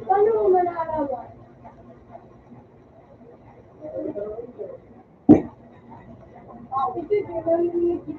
Paano mo malalaman? Ito, di ba yung pinaglalagyan?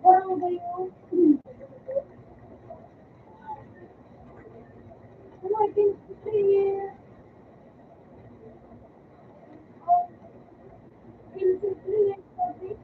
Parang ba yun? Ano, I can see it. Basically, it's a bit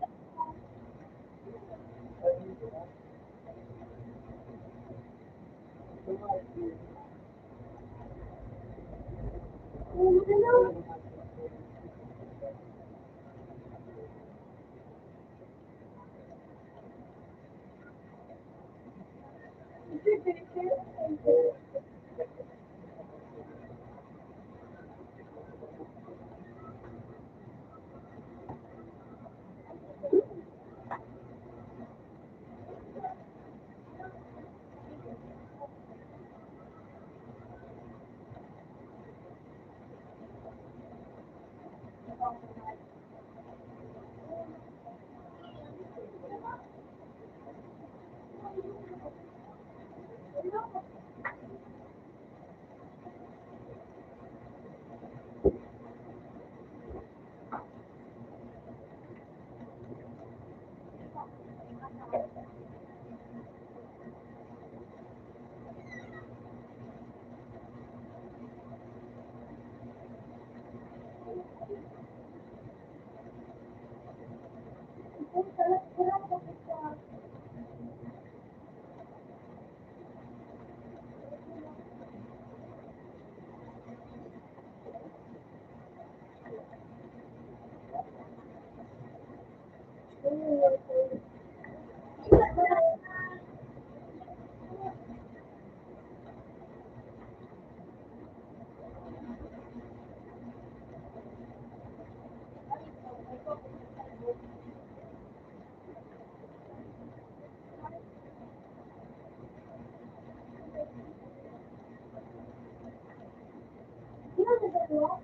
ano,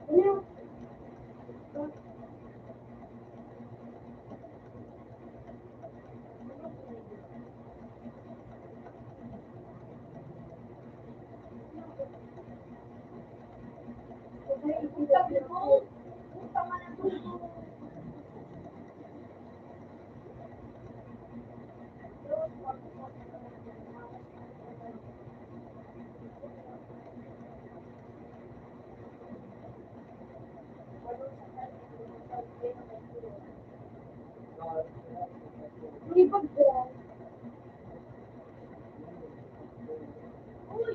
ano, Hindi pag-drive. Uy!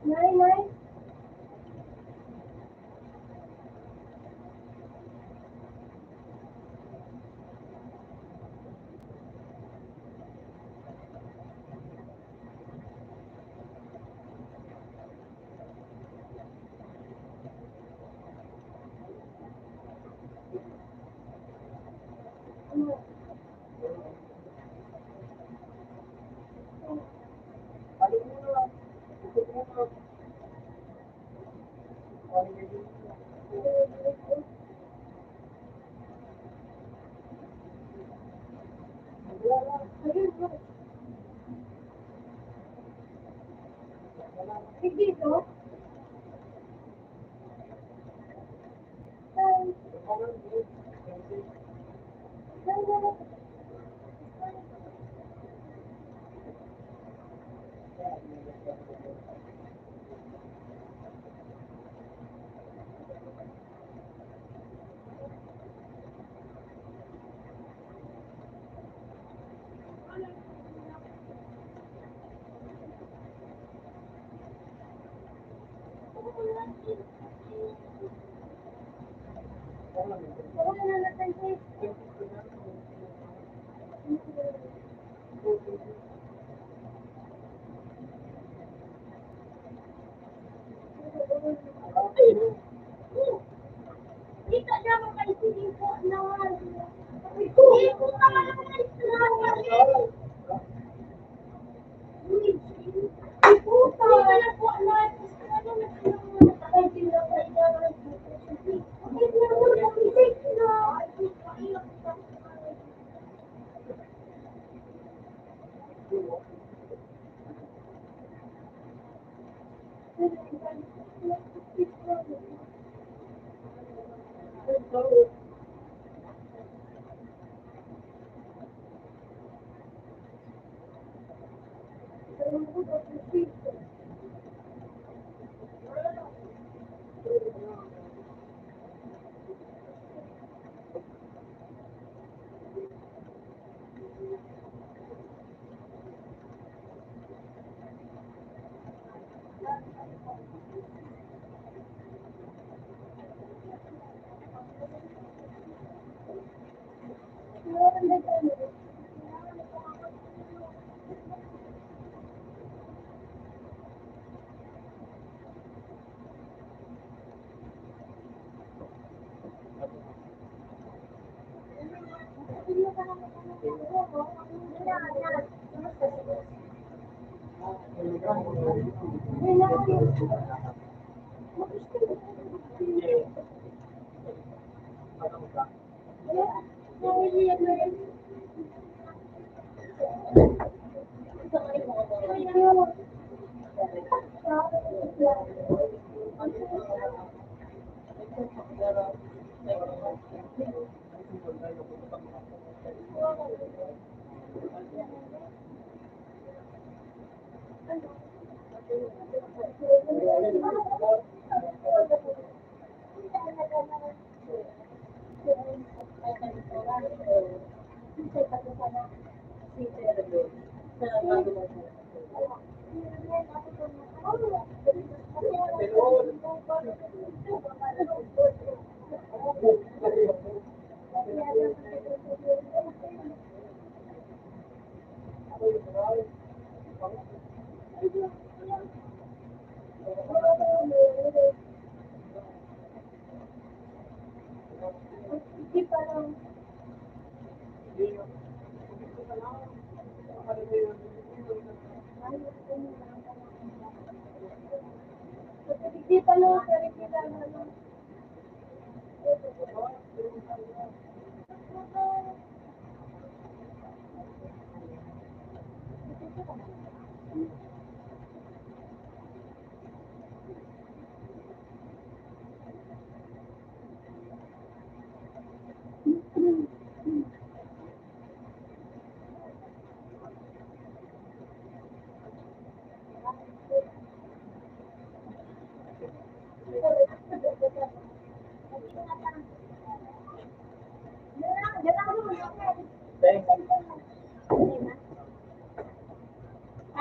Nay, nay. Dito? Kita niya mga isinipo na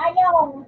ayaw.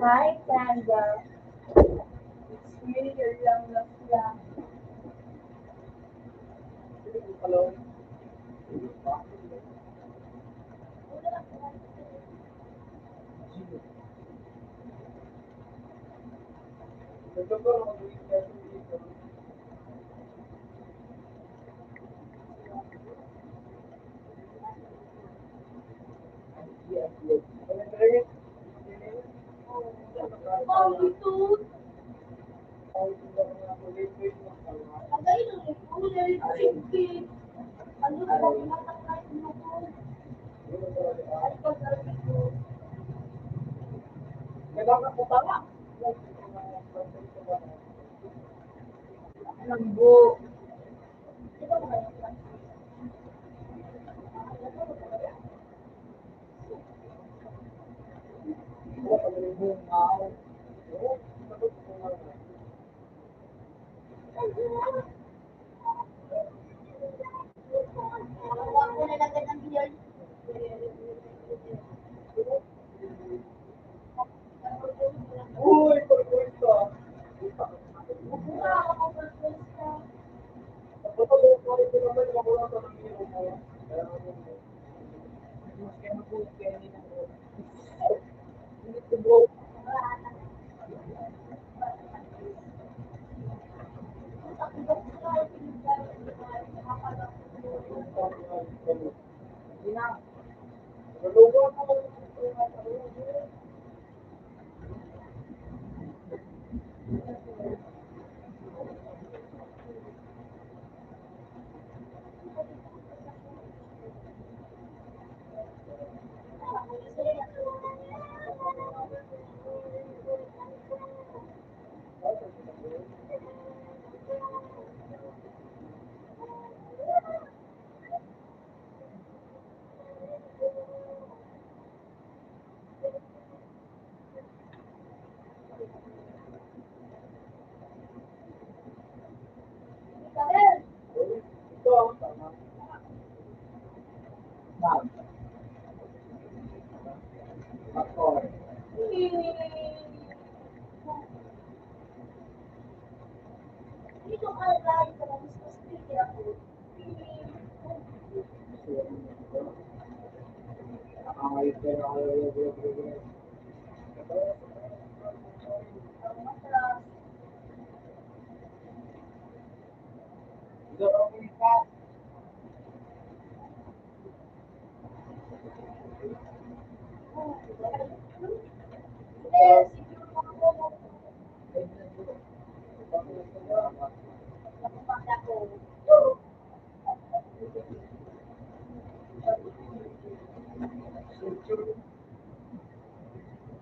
Hi, Sandra. It's me, your young love. Oh, ito. Ang galing ng kulay, simple. Ano ba ang matangay mo ko? Ay, pag-alin ko. Kailangan ko pala. Lambo. Huwag ko nalagyan ng biyay. Uy, pag-ulta. Buka ako pag-ulta. Dito ka lang sa mas speaker ako.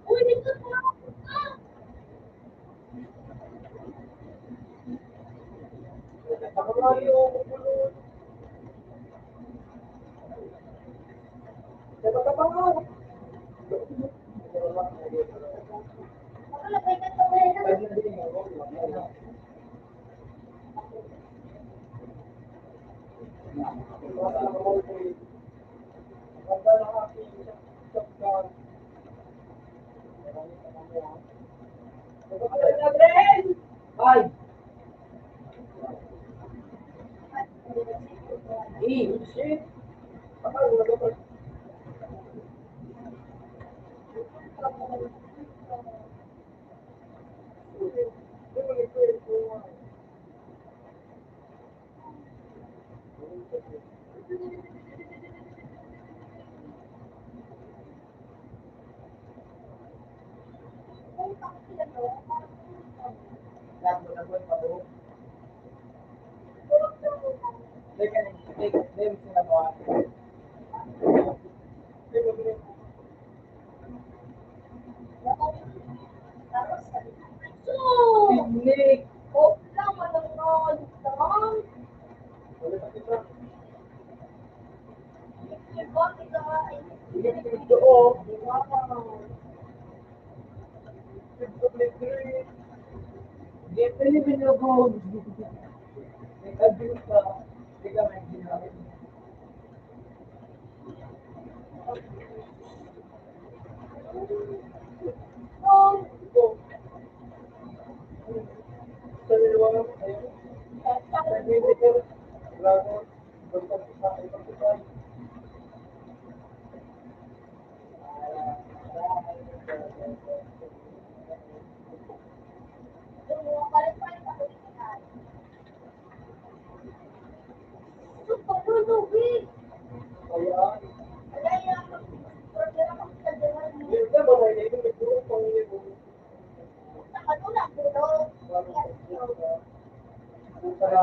Uy, dito ka! Ay, shit. Lahat mo na po yung pabuhok. Teka, sila mo. Pinik. Oo. Hindi pinagod. Nag-abuse ka. Hindi ka may ginamit. Sa nilawang ayun. Nag-medical. Grabe. Basta sa ibang kaya, yun ka ba na yun? Nagtulong pang yun. Kaya,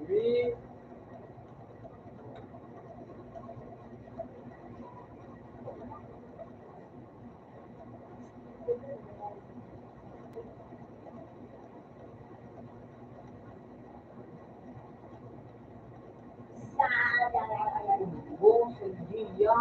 we buong Silvia.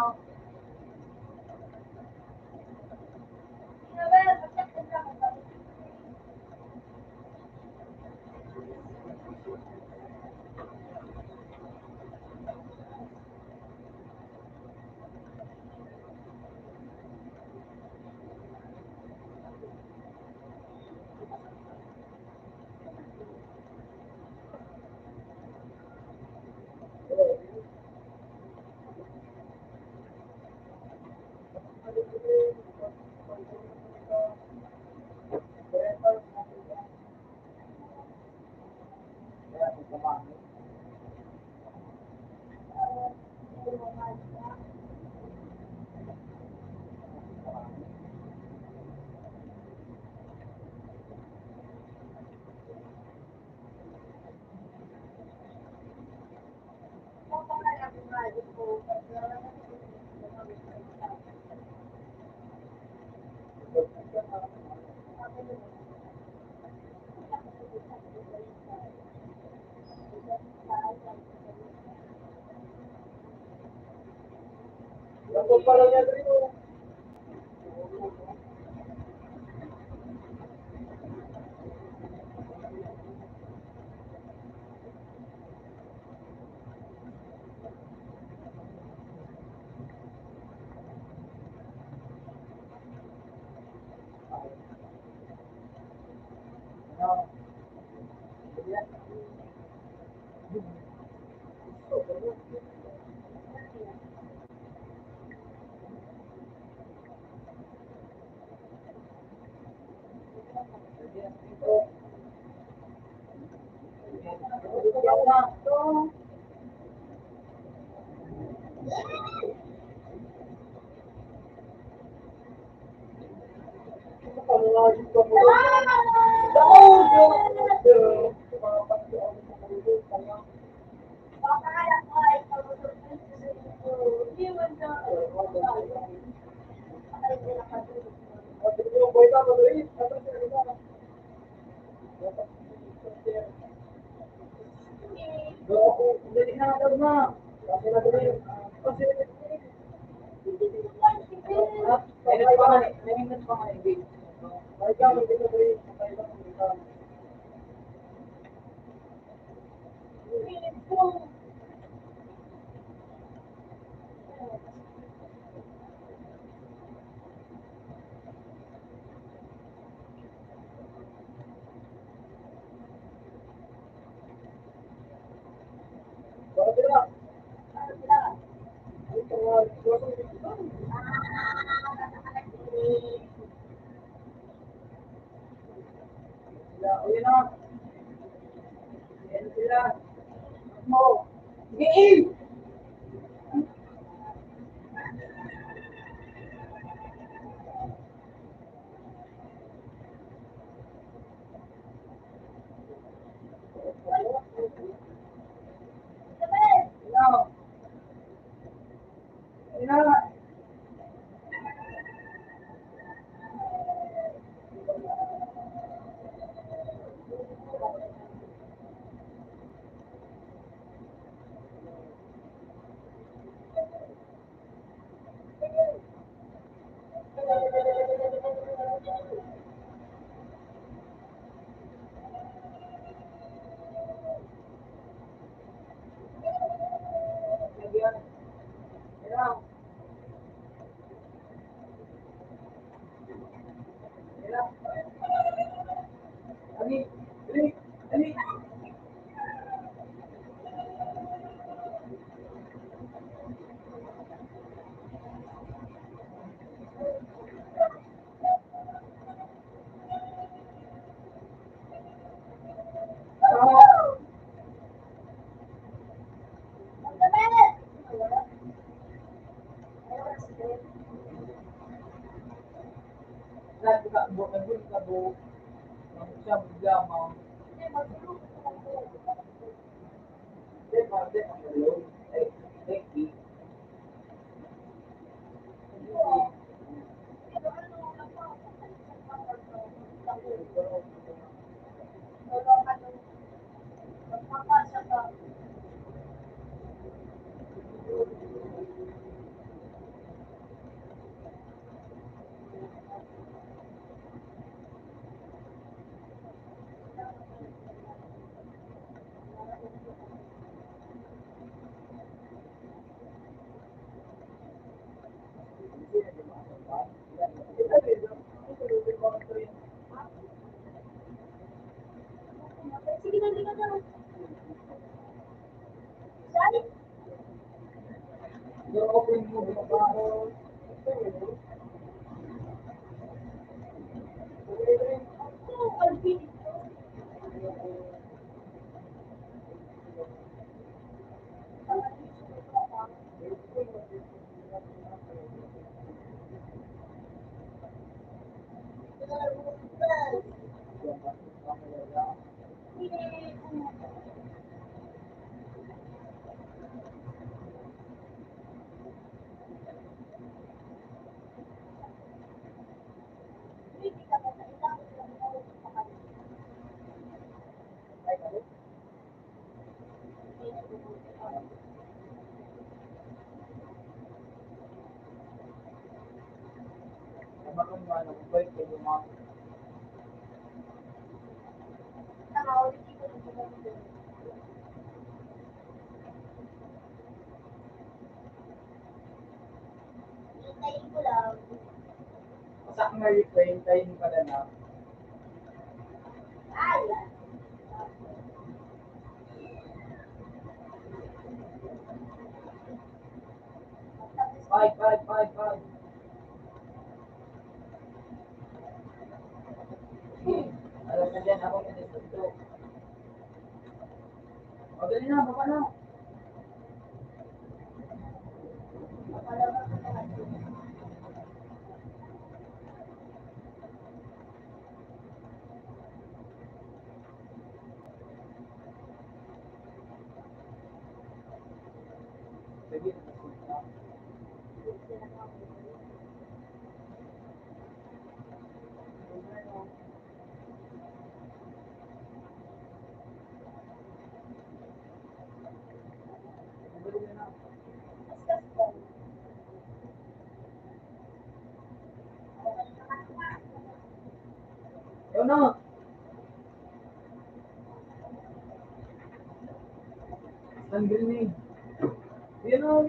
Ako pala yan rin. Minutes pa nga eh. May minutes pa nga eh. Wait. Ay, ikaw, hindi ko rin. Patay lang. Bakit na? Ito nga. Sila. Uy na. Yan sila. Mo. Sige. Sila. Sila. Sila. Sila. Ali. Ali. Ali. Lahat ka buo, nagbuo ka buo. Siya bigla mo. Hindi, parte ang dalaw. Ay, thank you. Sige na, hindi ka na. Yung open mo, binabaho. Bakit nga nang bait ko yung mga Hintayin ko lang. masak na refrain, tayo pala na. Ay! Five. Alam na dyan, ako yung nito. O, dali na, baba na. Sige, na. Ang grenade. Yun o.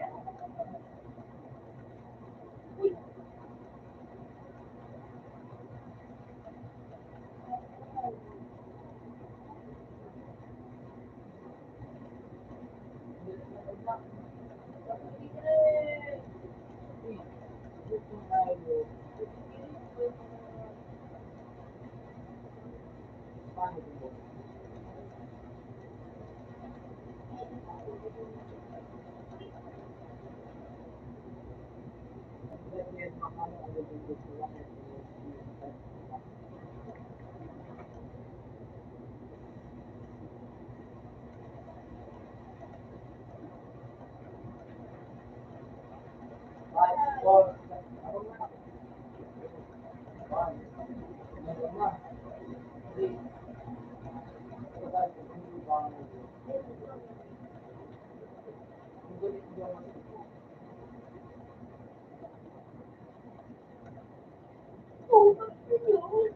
Oh, bakit yun?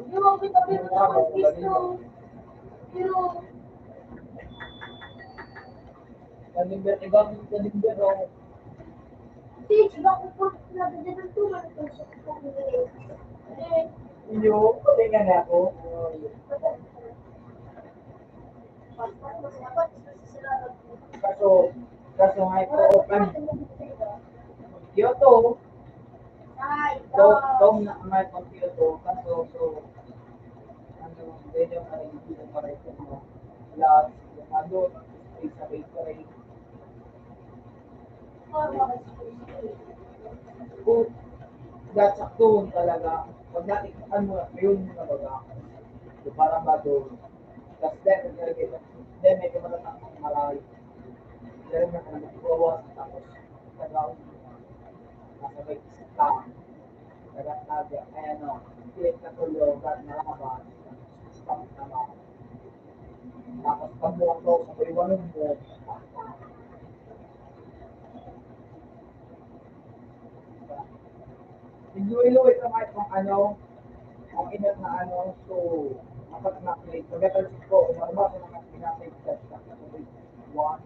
Yung mga kitabi mo naman, gusto. Yung, Kalimber, ibang kalimber o. stage, bakit po nabigyan ng tuman ito sa kanila? Eh, Iyo, palingan na ako. mas dapat sila Kaso, kaso nga ito open. Kyoto. ay, Tom na nga itong Kyoto. Kaso, ano, medyo hindi pa rin mo. Lahat, yung ano, sa bakery. Kung saktuhan talaga, pag natin, ano, yun yung nabaga. So, parang ba doon. Tapos, then, medyo matatak ng malay. Then, nakabawas, tapos, nagawa, nasa may isa, nagataga, kaya ano, pilit na tulog, at nakabas, stop naman. Tapos, pagbuwang ko, sabay walong mo, inuwi-luwi ka kahit kung ano, ang inat na ano, so, mapat-naklik. Pagkatalsik ko, umarma ko naman pinasay ka sa one.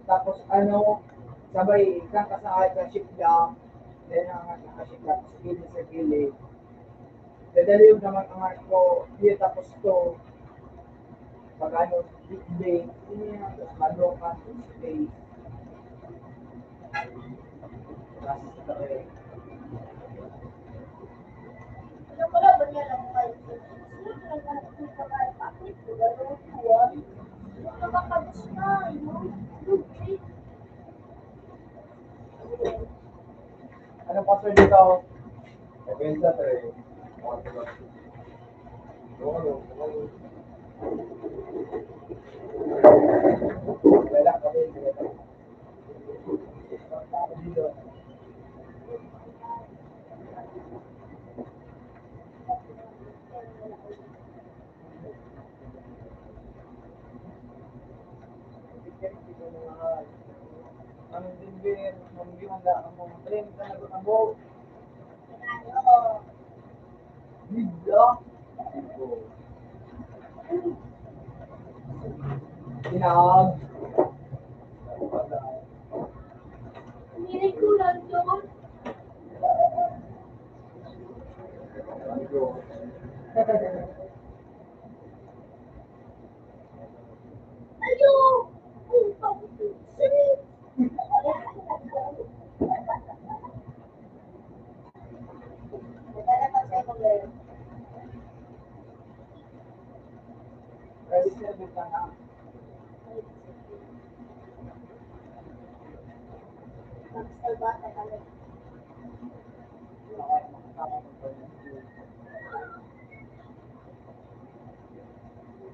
Tapos ano, sabay kang kasakay ka ship down, then ang nakaship down, sa gilid. Dadali yung naman ang heart ko, hindi tapos to, pag ano, weekday, tapos malokan, space, tapos Ano pala ba niya lang kayo? Sino talaga ng pagkain? Bakit? Gano'n po ah. Yung nakakabos na, no? Good. ano pa sir dito? Pagkenta tayo. Wala kami. Ang dinbir, yung ang mga train ka nagkakabo. Bigla. Tinawag. Hindi ko lang yun. Ayo! Ang pag-sweet! Ready service ka na. Magsalbata kami. Okay, makasama ko pa yun.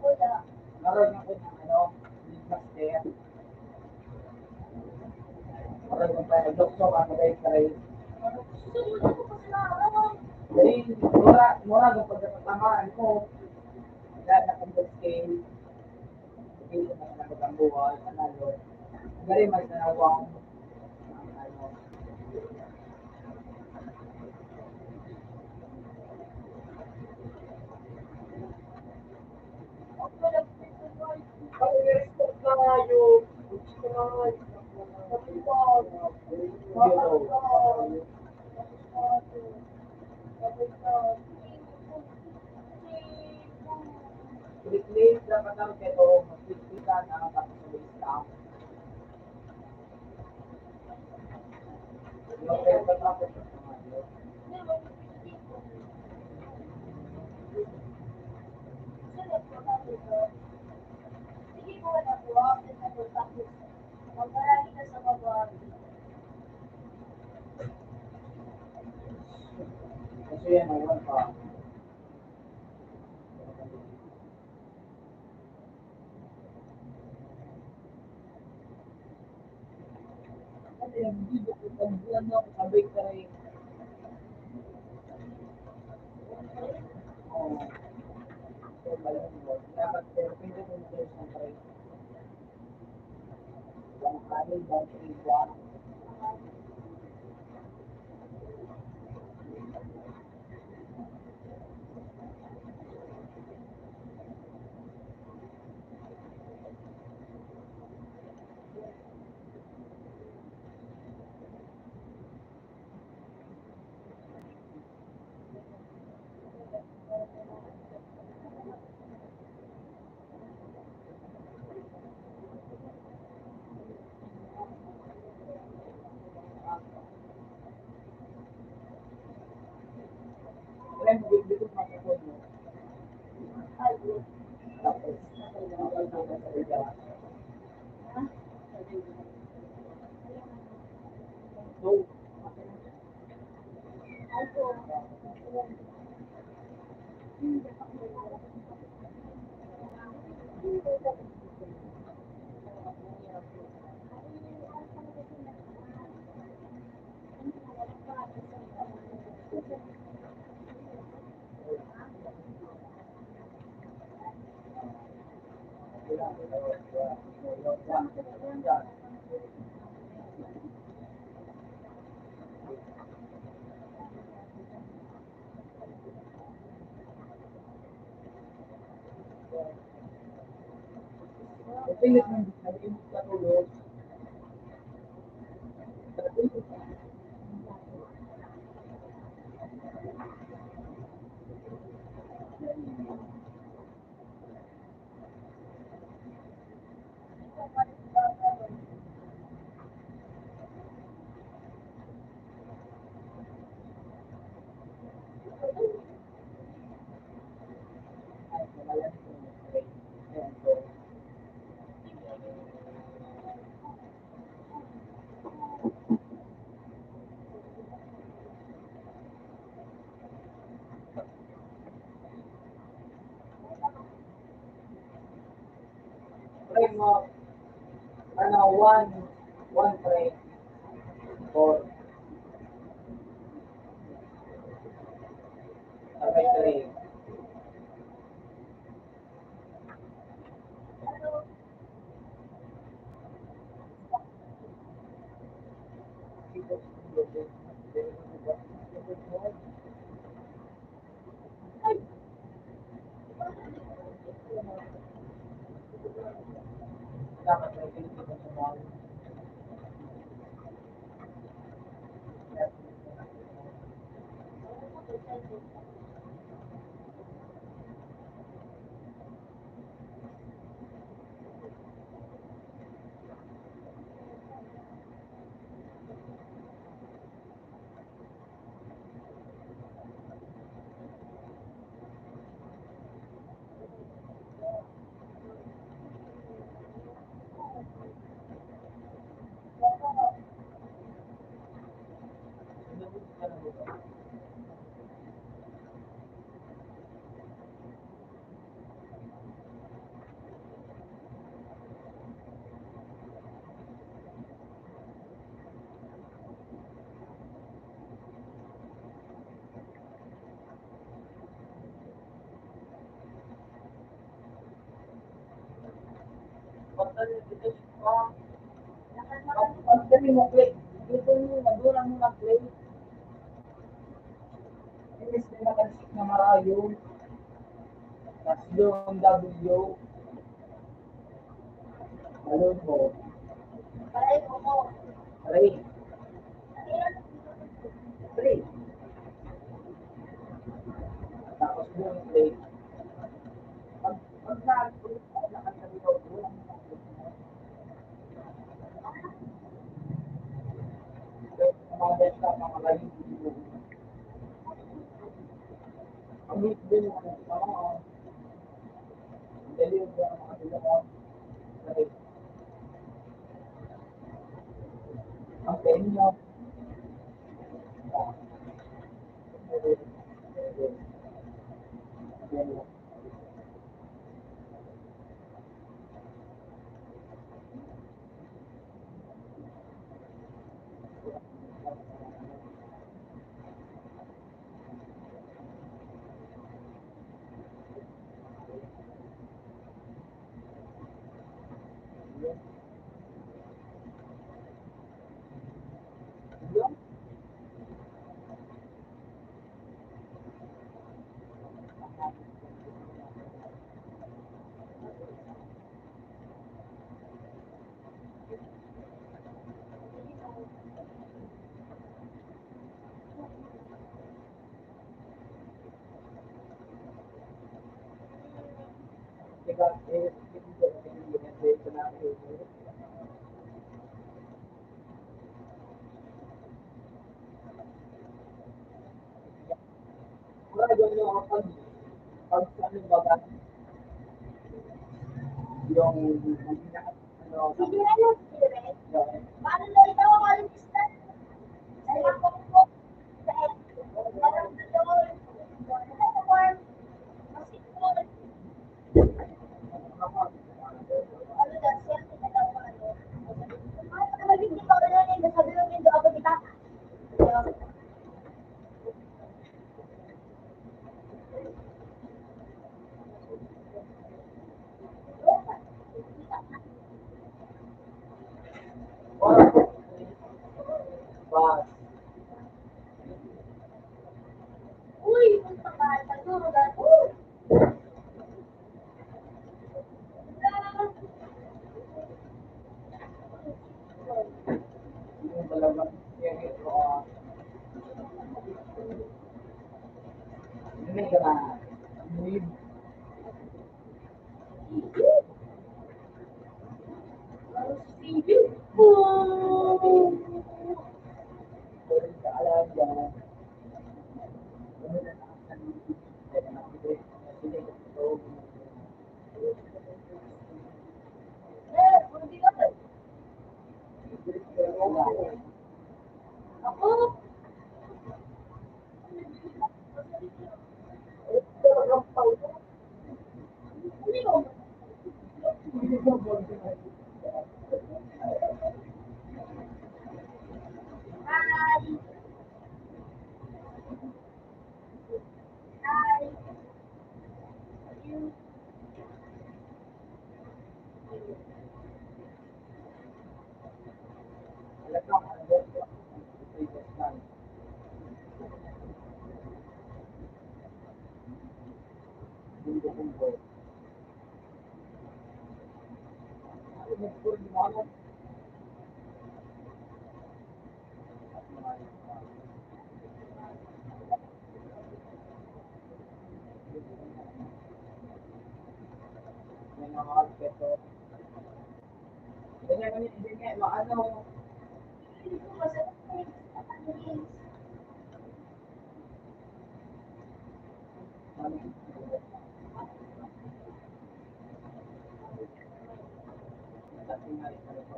Wala. Naroon ako ng ano, master. Naroon ko pa doktor ang magay karay. Susunod ako pa sa araw. Dahil mura ng pagkakatamaan ko. Wala na kong scale. Scale na naman ang buhay. Ano, gari may tanawang ano. Ako lang susunod. Ang i-respect na nga yung gusto na nga Sabi ko, bakit ka? Sabi ko, Ulit-ulit dapat ang pero magpipita na tapos ulit lang. Yung pero tapos ang mga yun. hindi, mag-isip ko. Sunod ko sabi ko, sige ko na po, after na po, tapos, magparami ka sa babae. Kasi yan, naman pa. Kasi yung video ko, pag ano ako sabay ka rin. Oo. So, malam mo. Dapat pero pwede ko na kayo sa rin. Yung kanin, yung 3-1. Kaya mo, bibigod makapon mo. Tapos, nakapag sa ila. So, pilit ng sabihin sa tulog. Ay, kamalan ko. Ayan, so, try mo, ano, one try, or sabay try. Dapat may pinipito sa mall. Pag dali mo play, dito mo, madulang mo na play. Imbis na nakansik na marayo. Tapos yung W, malun mo, Paray ko mo. play, play. Tapos yung play, pag nakasaligaw, dulang mo na play. Kahit kumabet ka, mga layo dito. Ang hit din yung dali yung mga sila play. Ang tenyo, diba, wala yun yung pag ano baga, yung ano, Sige na yun, sige na yun. yung Paano na ito ako kalipistan? Ay, ako po. Dahil, parang doon. Ano po? Kasi po, ano daw, swerte na daw ano. Ano maging dito ko na yun, sabi mo yun, ako kita. bus, Uy, punta ka, nagturo ka. yung talagang yung ito, may ka na, need, pwede ka alam yan, ano na nakasalit, kaya nakabit, sila ito, Eh, hindi ka ba? Ako, hindi ko. Hi, hi. You, talagang ano, previous time, mundo kong boy. Ano po rin mo ano, may mga aspeto, ganyan kami, hindi nga, ano, hindi ko masarap eh. Ano yun? ano, dati nga rin talaga,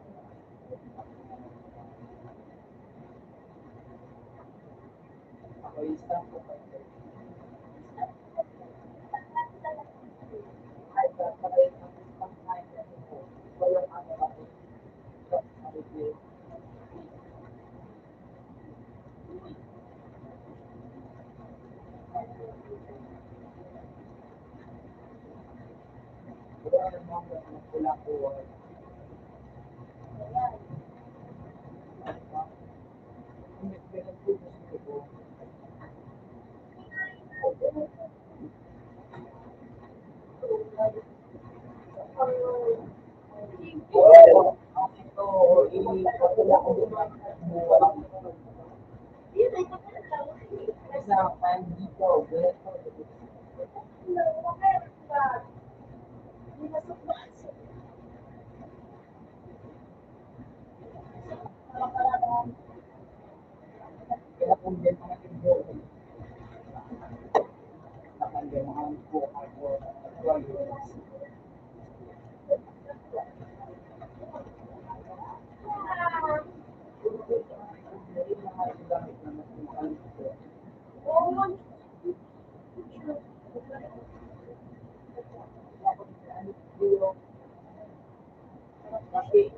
ako isang ko pa ito, kahit sa palit ng isang kain ko, walang ano ako, sabi ko, wala namang magkulang ko, wala ko doon buwan. Yun ay maganda. Isa, time dito, ganito. Kaya kung din mga tindo, kapag din mga po ako, kasi,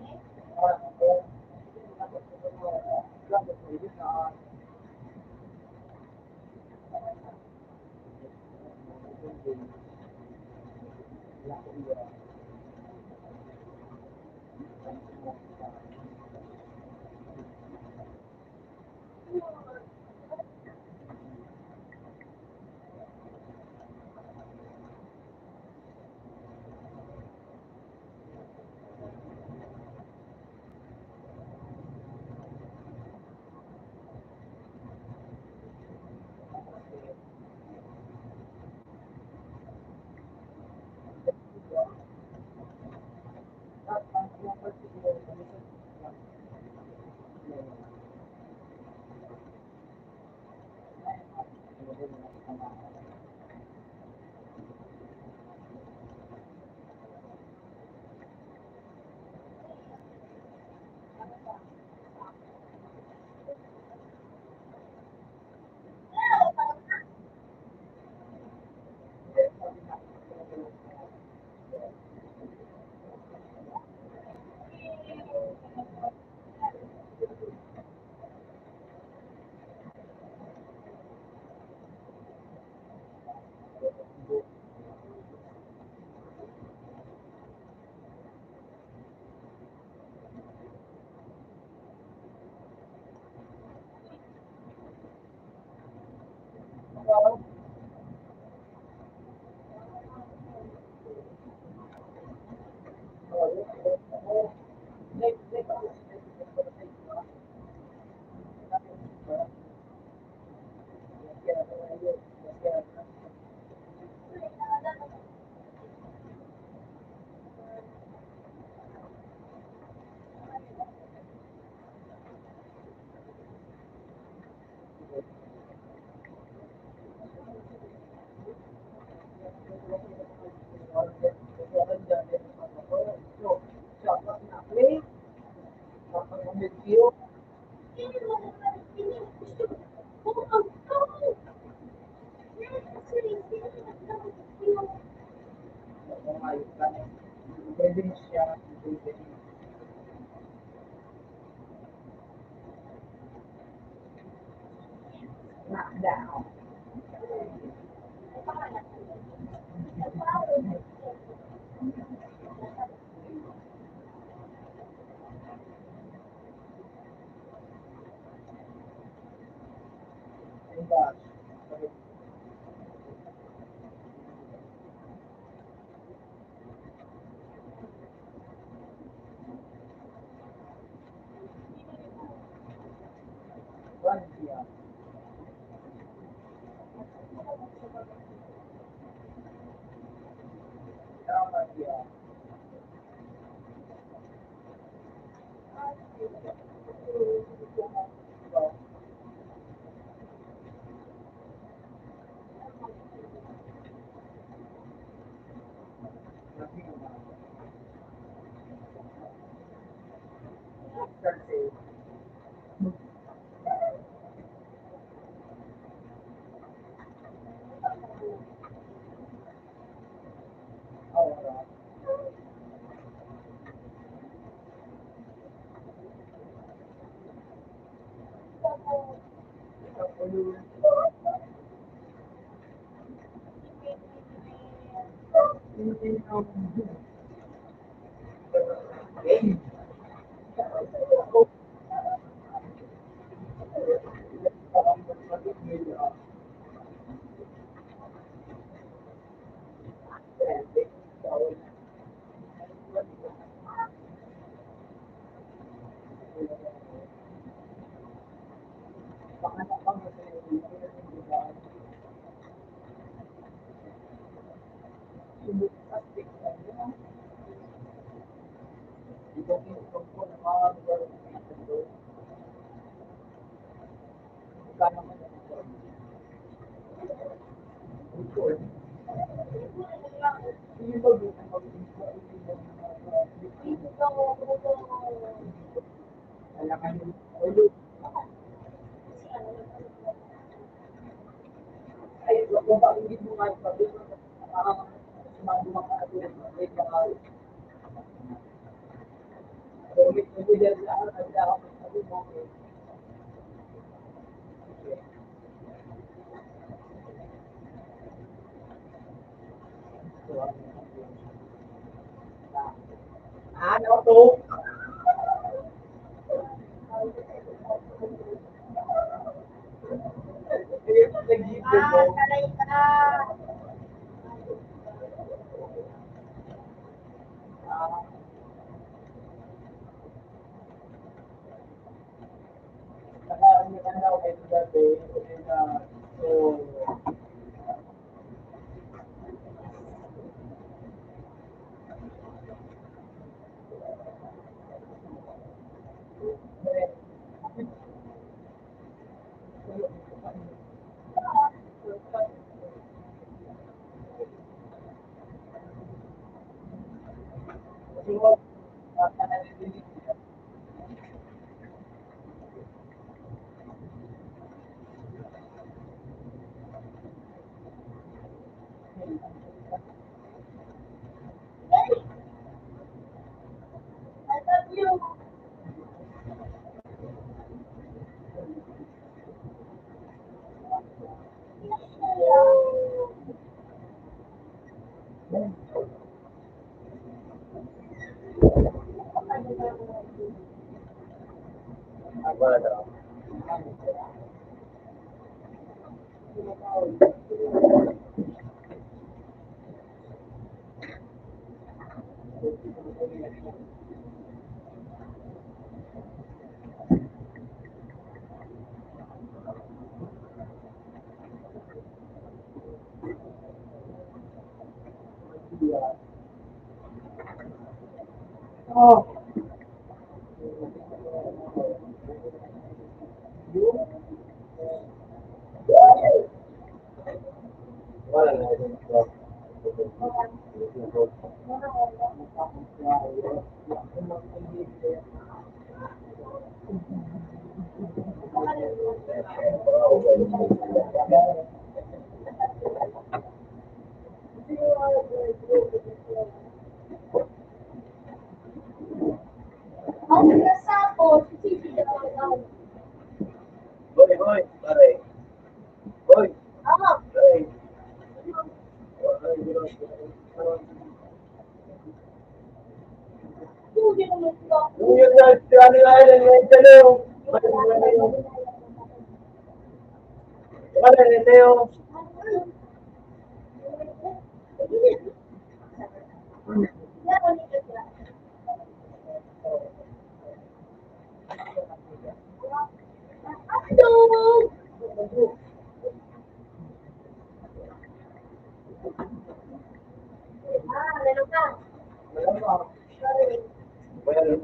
pwede siya, knockdown. Diba? One, yeah. Tama, yeah. So, nothing about it. Oh, Ano to? Sanay ka. I love you. Oh, Ang nasa ako, sisisi ako. Hoy, hoy, pare. Hoy, Ah, pare. hindi naman sila. Yung yun na, ano na yun, yung dalaw. Ano, ito yung, Hello! Ah, meron ka. Sorry. well,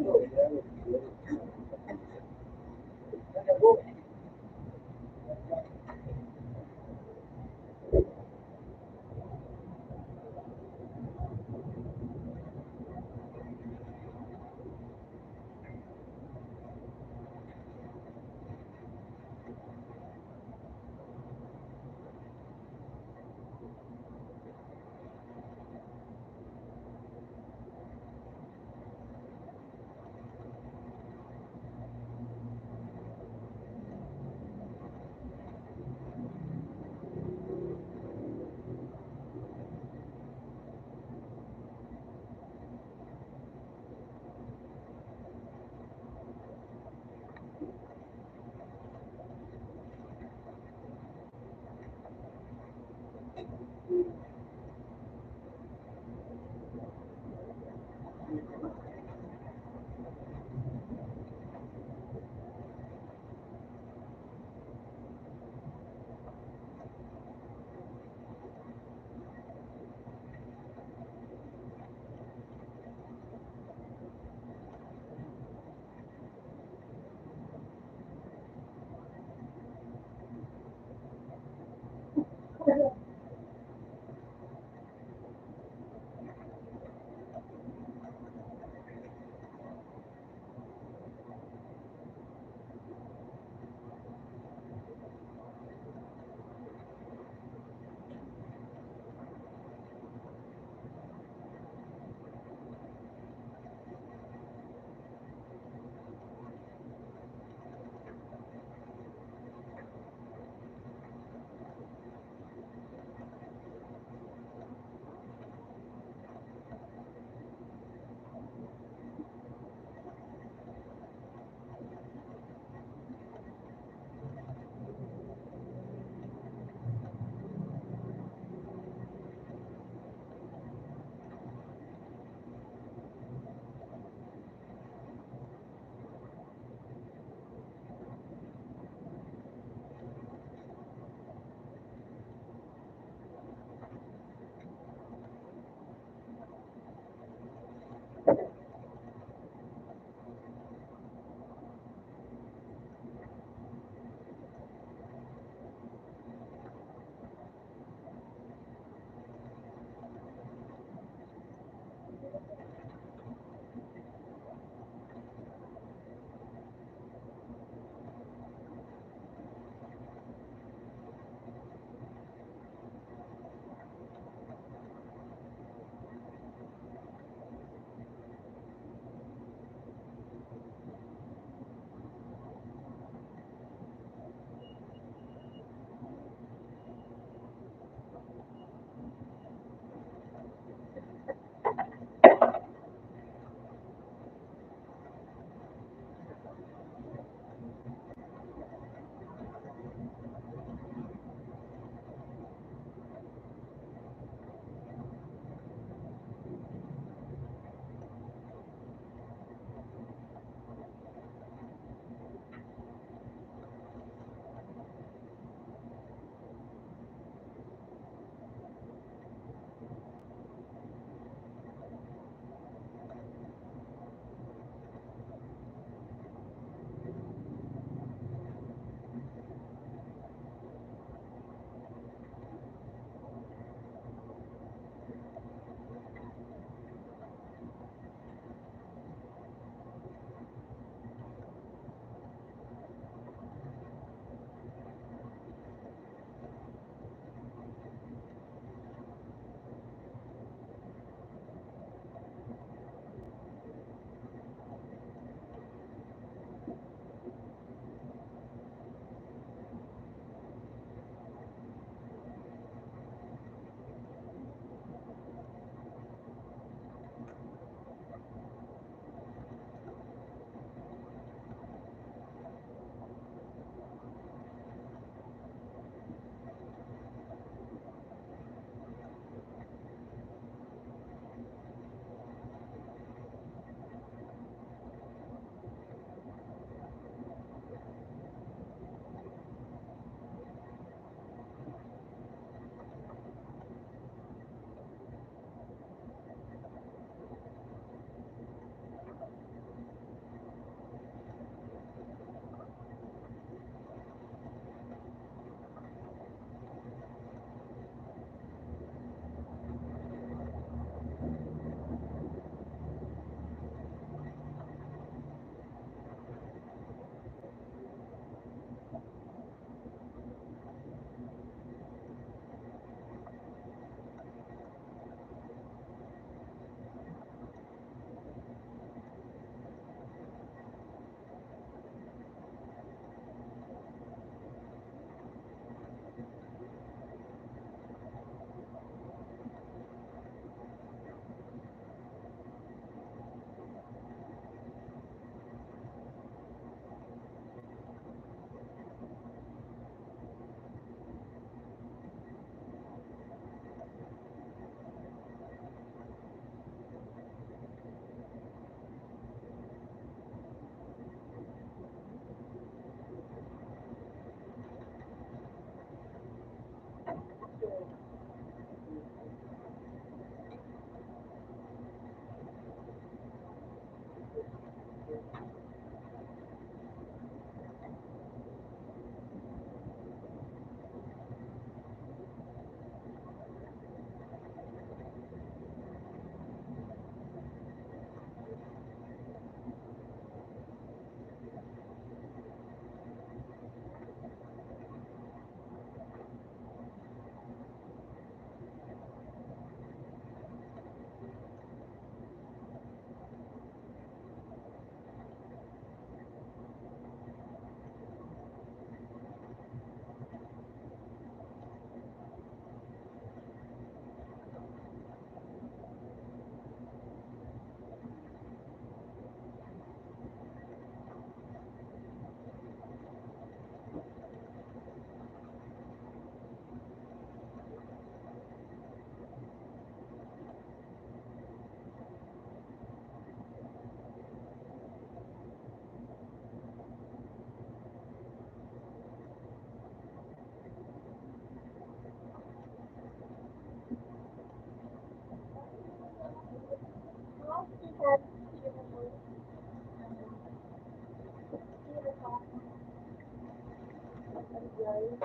Zero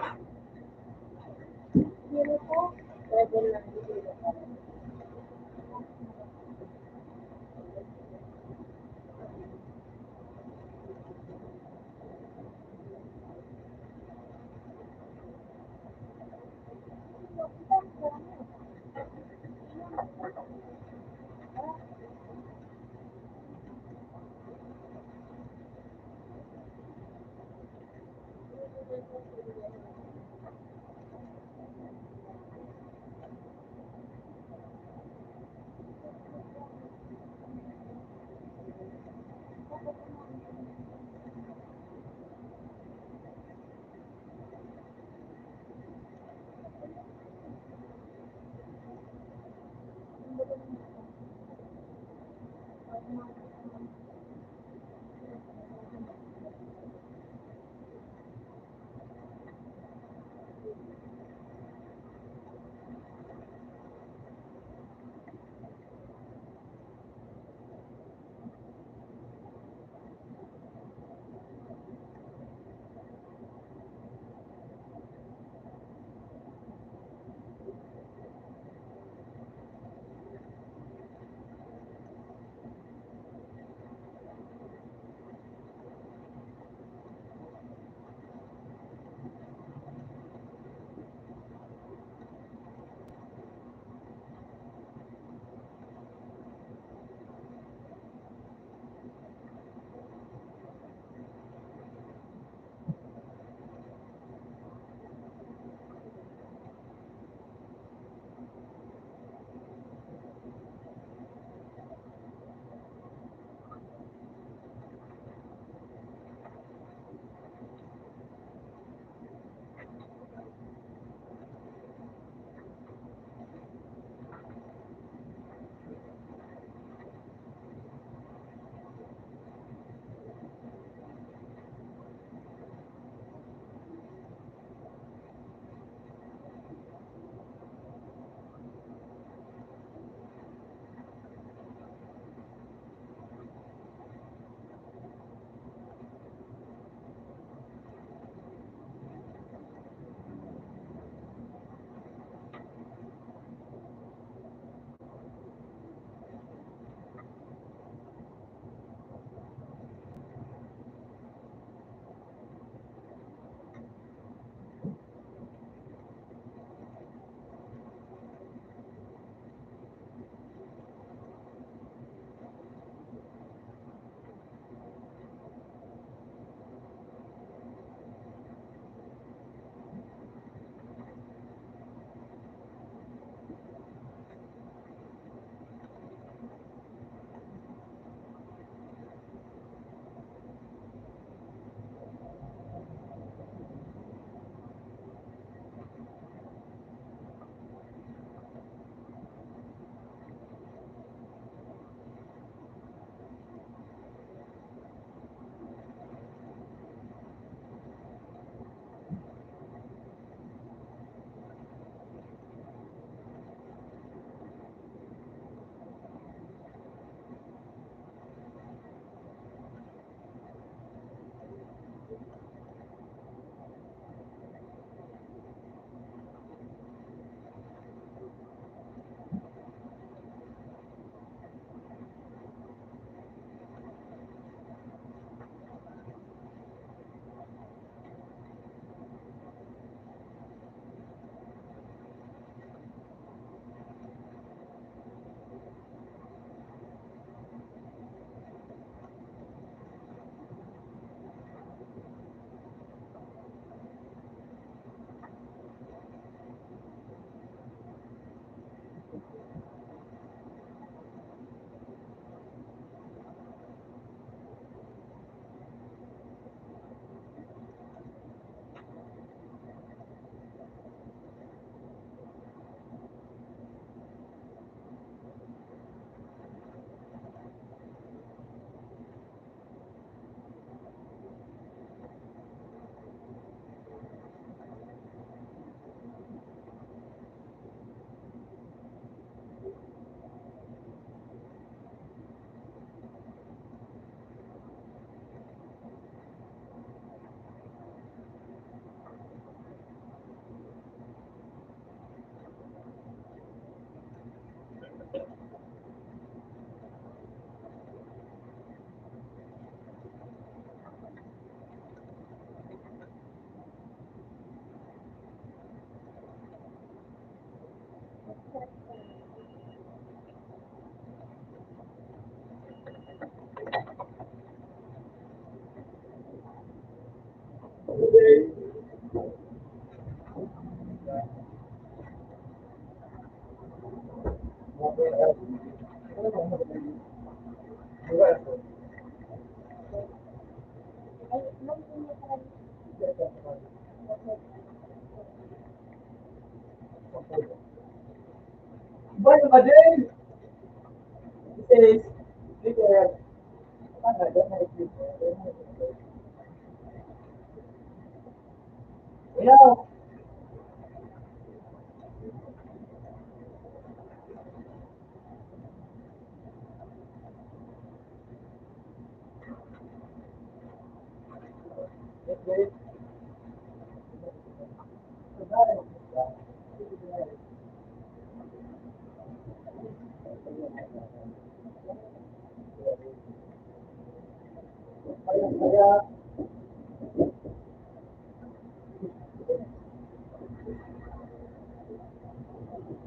po. Level lang. Ay, nung hindi ka rin. Bueno, Madrid is because you know,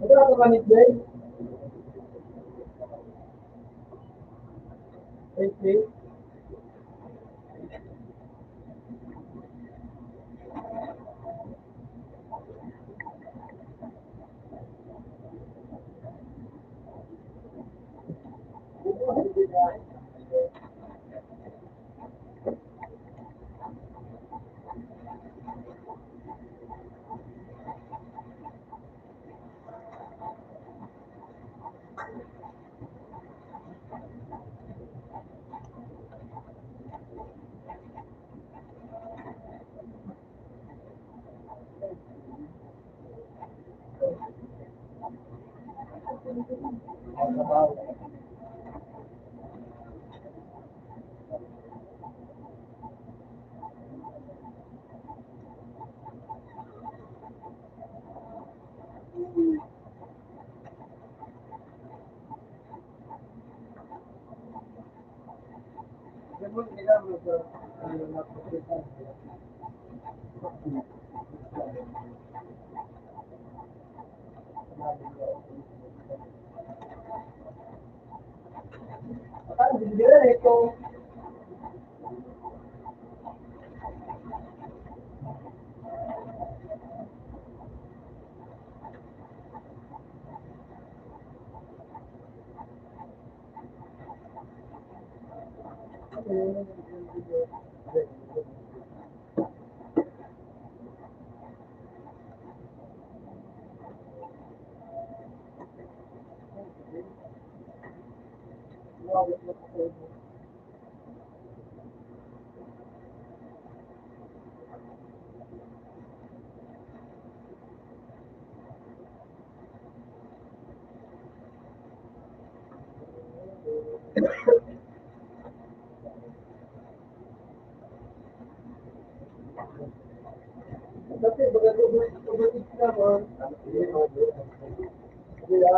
ito ako manit din. Okay. Ito, kasi baga tubutin naman. Kaya,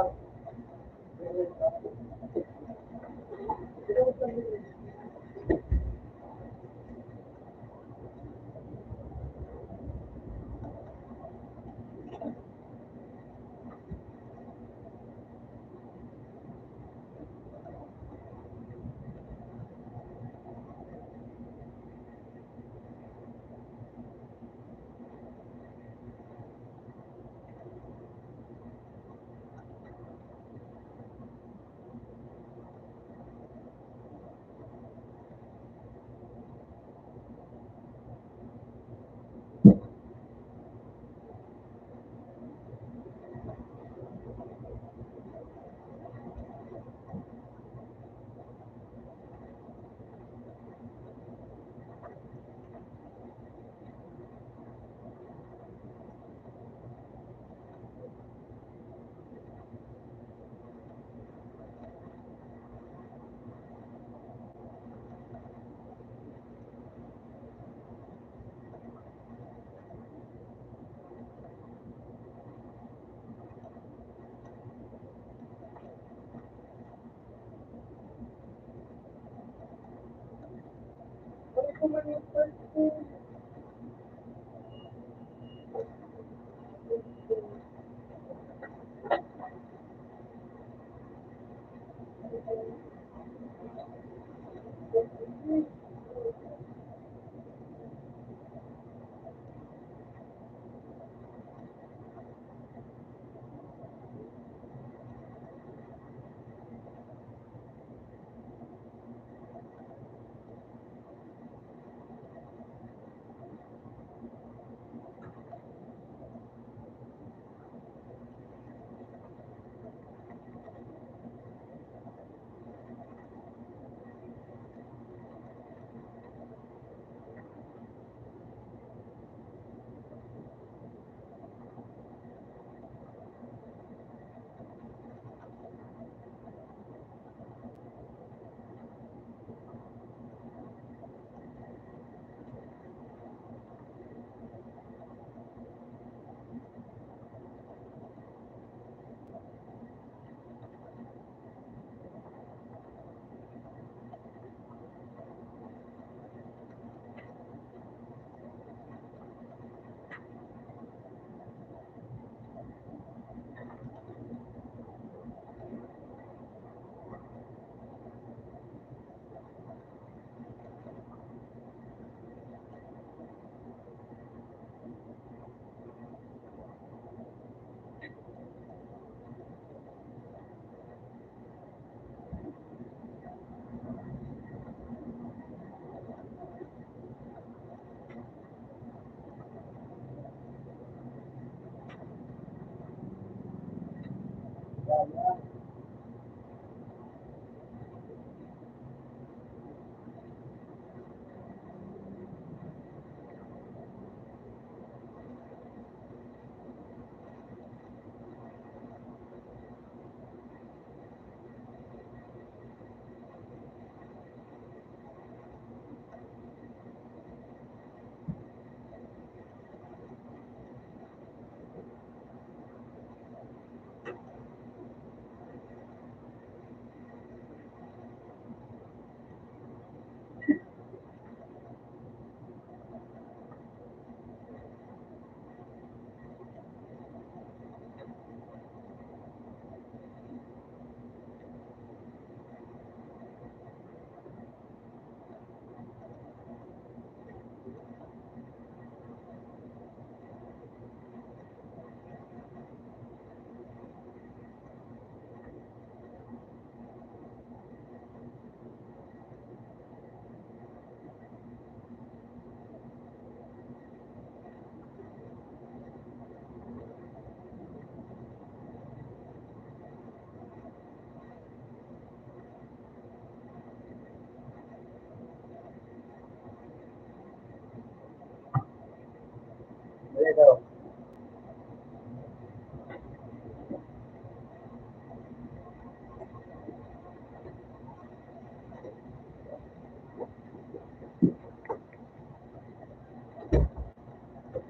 daw.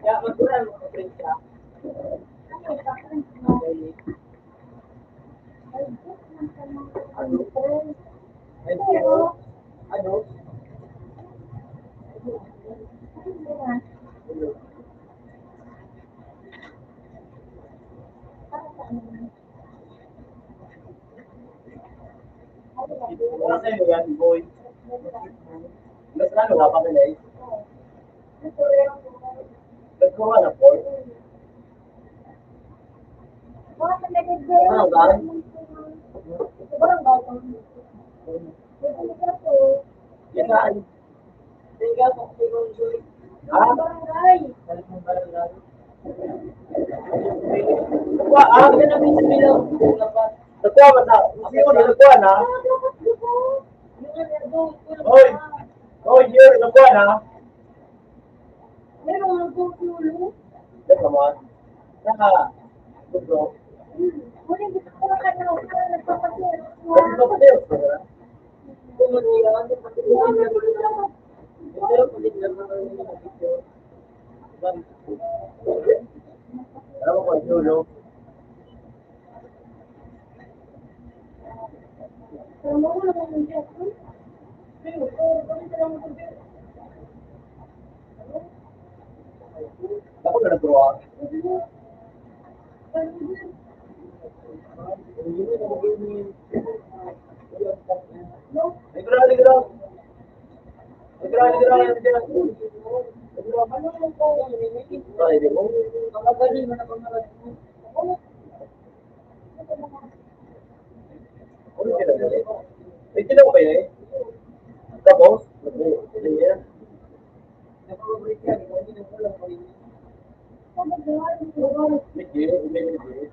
Kaya magkuhan mo ka friend siya. Ano, bakit mo? Okay. Ay, book man ka mga friend. Ay, Pero, ano? ano ba? Para sa ano? Ano ba? Wala sa'yo yan, boy. Diba? Mas ano nga pa nila eh. Oo. Ito rin ang Nagkuha na po. mga pinagagaya. Ano, guys? Sobrang gawin. Ito ka po. Yan na. Tinggal kung sigong sulit. Barangay. Balik mo barangay. Nagkuha, Ang ganda ng sabilang lapat. Nagkuha ba na? Kasi yun, nagkuha na. Ah, dapat di ba? Yung ano, doon, kulang Hoy! pa. Oh, year, nagkuha na. Meron nagkukulo. Yan naman. Naka, gusto. Muli, gusto ko na kayo. Nagpapasir. Gusto pa din. Kumutiya, ano pa tingin niya mo lang. Pero kulit lang naman yung mga video. Alam mo ko, Julo. Pero mo na naman yung jet. Pero, bakit sila mo ito? Ako na nagkuha. No? Ligro, ligro. Ligro, ligro. Ligro. Ano yung po? Ay, di mo. Kamagaling mo na kamagaling mo. Ano sila dali? May sila ko ba yun eh? Tapos? Yan. Napapabalik yan, ikaw hindi na kulang pa rin. Medyo, medyo.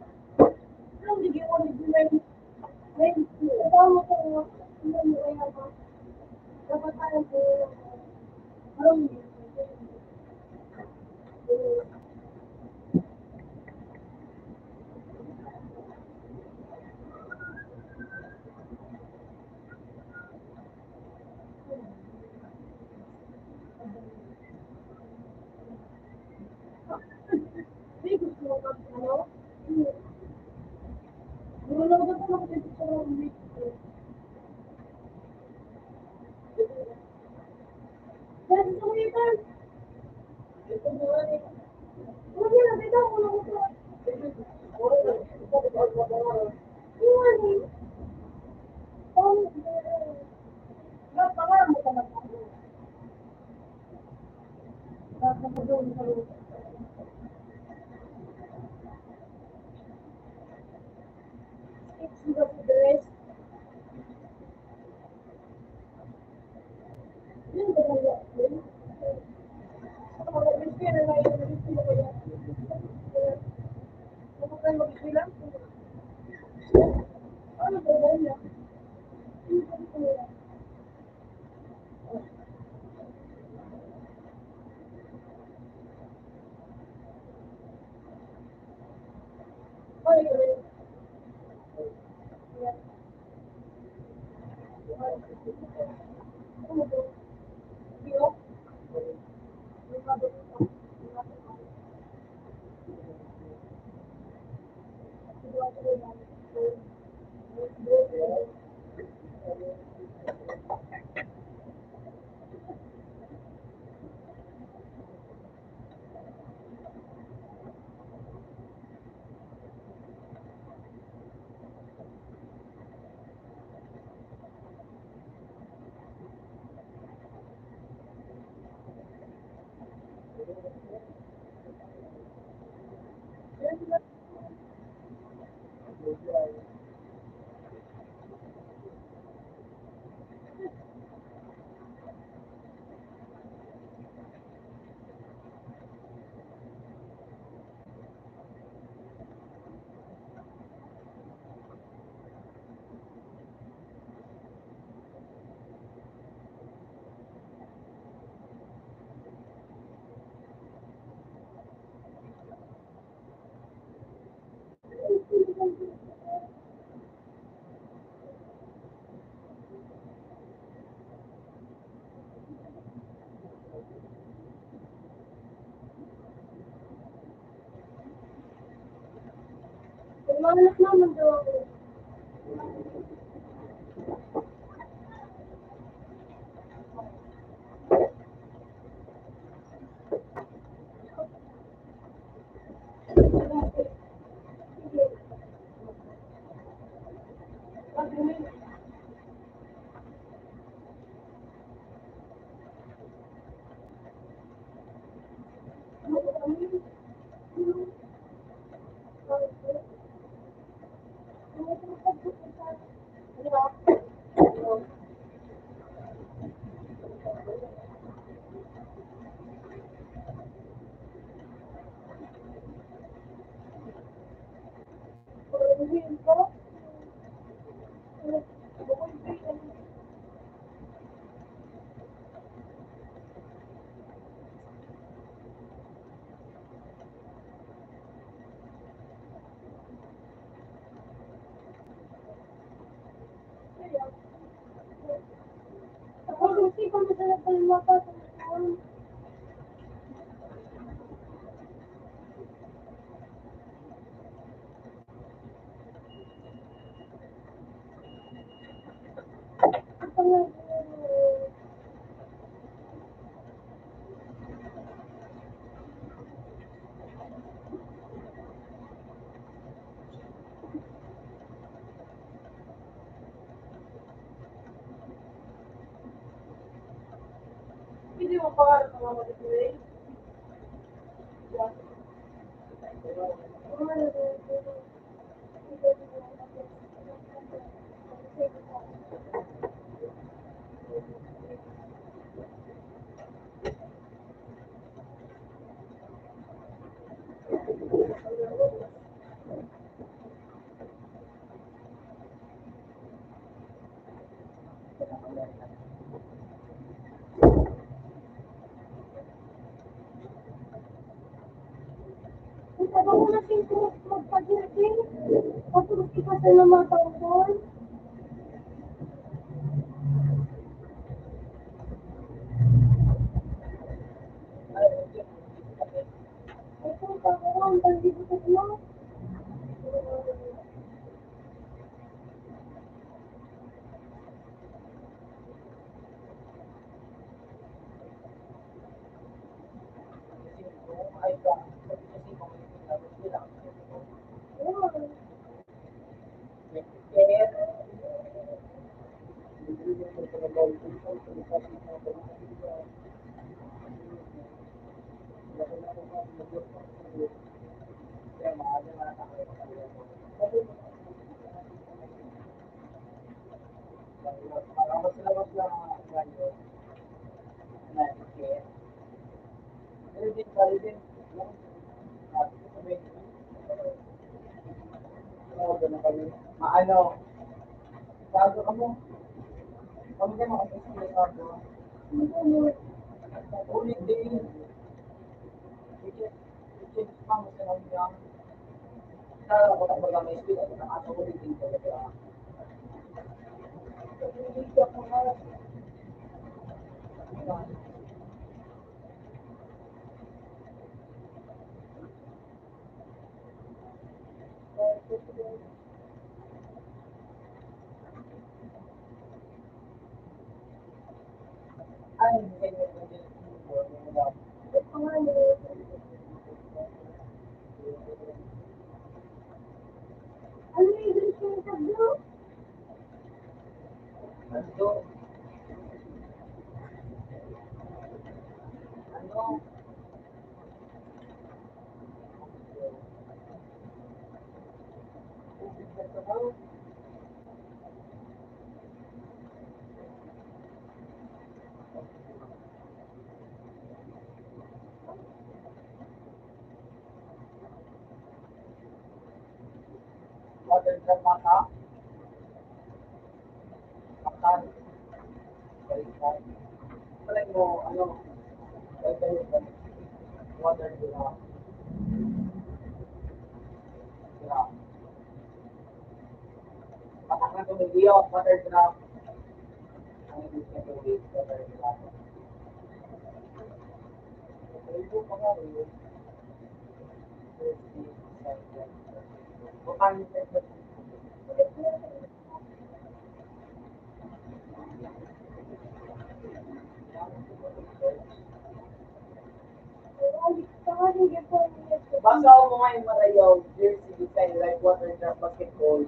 Mga anak naman daw ako. Ako hindi ko masarap ang mata sa mga. Hindi mo pangarap ang mga mag-ibig? Sabi mo na sino magpag-ibig? Tapos kita sa mga taon. Ito, ang bandito sa iyo. Maano, bago ka mo, kami ka makapagsin na bago. Ulit din, i-check pa mo sa kanya. Kaya ako na pala may speed, ako nakasulit din talaga. Hindi ka pa nga. Ay, hindi ka Ano yung ibig ko sa blue? Ano? Ano? Tubig na sabaw? Water drop mata? Makan? Balikan? Palay mo, ano? Water drop. Drop. Tumigil, water drop. Ang ibig niya tubig, water drop. Ito pa nga rin. Paano ito? Basta ako mga yung marayaw, jersey design like water drop basketball.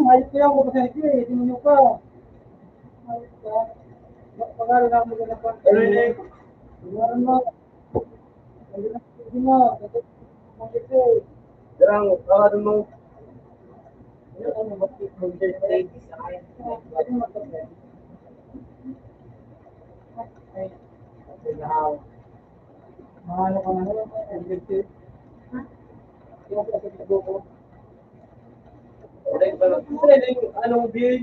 Ayos ko yan, kung kasi eh, tinunyo ka. Ayos ka. Pagkalo na ako maglalakad. Ano yun eh? Iwaran mo. Hindi mo. Bakit eh? Darang, ano mo? Ano mo, basketball jersey, design. Pwede mo magkakit. Ay, Now, mahalo ka na. LGBT. Hindi mo kasi ko. anong bin?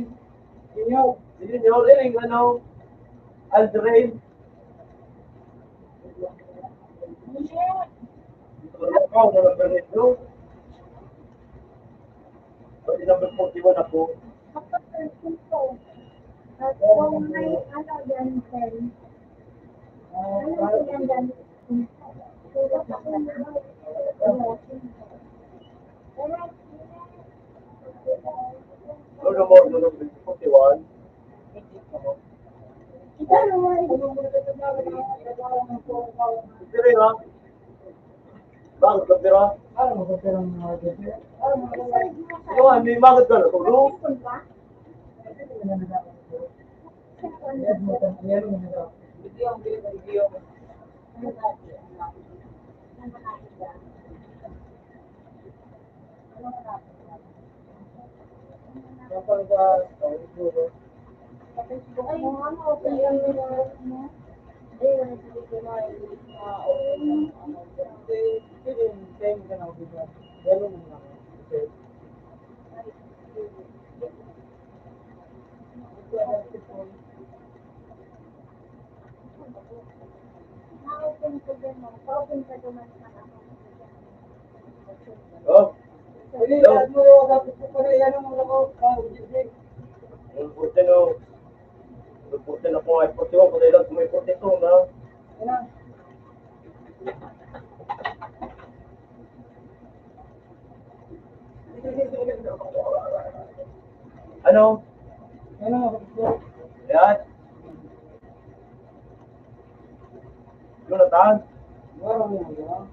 Inyo. Hindi nyo rin, ano? Aldrin. Ako, number 8, no? Pwede number 41 ako. Kung may ano dyan, sir. Ano yan dyan? Tulog ako na. No more, no number 41. Ikaw naman. Pero ha? Bakit ka pero? Ano mo sa perang mga LGBT? Ano mo sa perang Ano nga, may bakit ka na tulog? Video, ang bilis ng video. Kapag sa siguro. Ay, ano, open lang yung mo. Ay, wala sa video na. Pwede same ka na dito. Ganun mo na. Okay. Na-open ko din mo. Pa-open ka naman sa ako. Oh, Pwede, ano mo dapat ko pala yan ang mga ko. yung puti no. Yung puti na kung ay puti mo, puti lang kung may puti to, na. Ano? Ano? Ano mo sa Yan. Jonathan? Wala mo yan.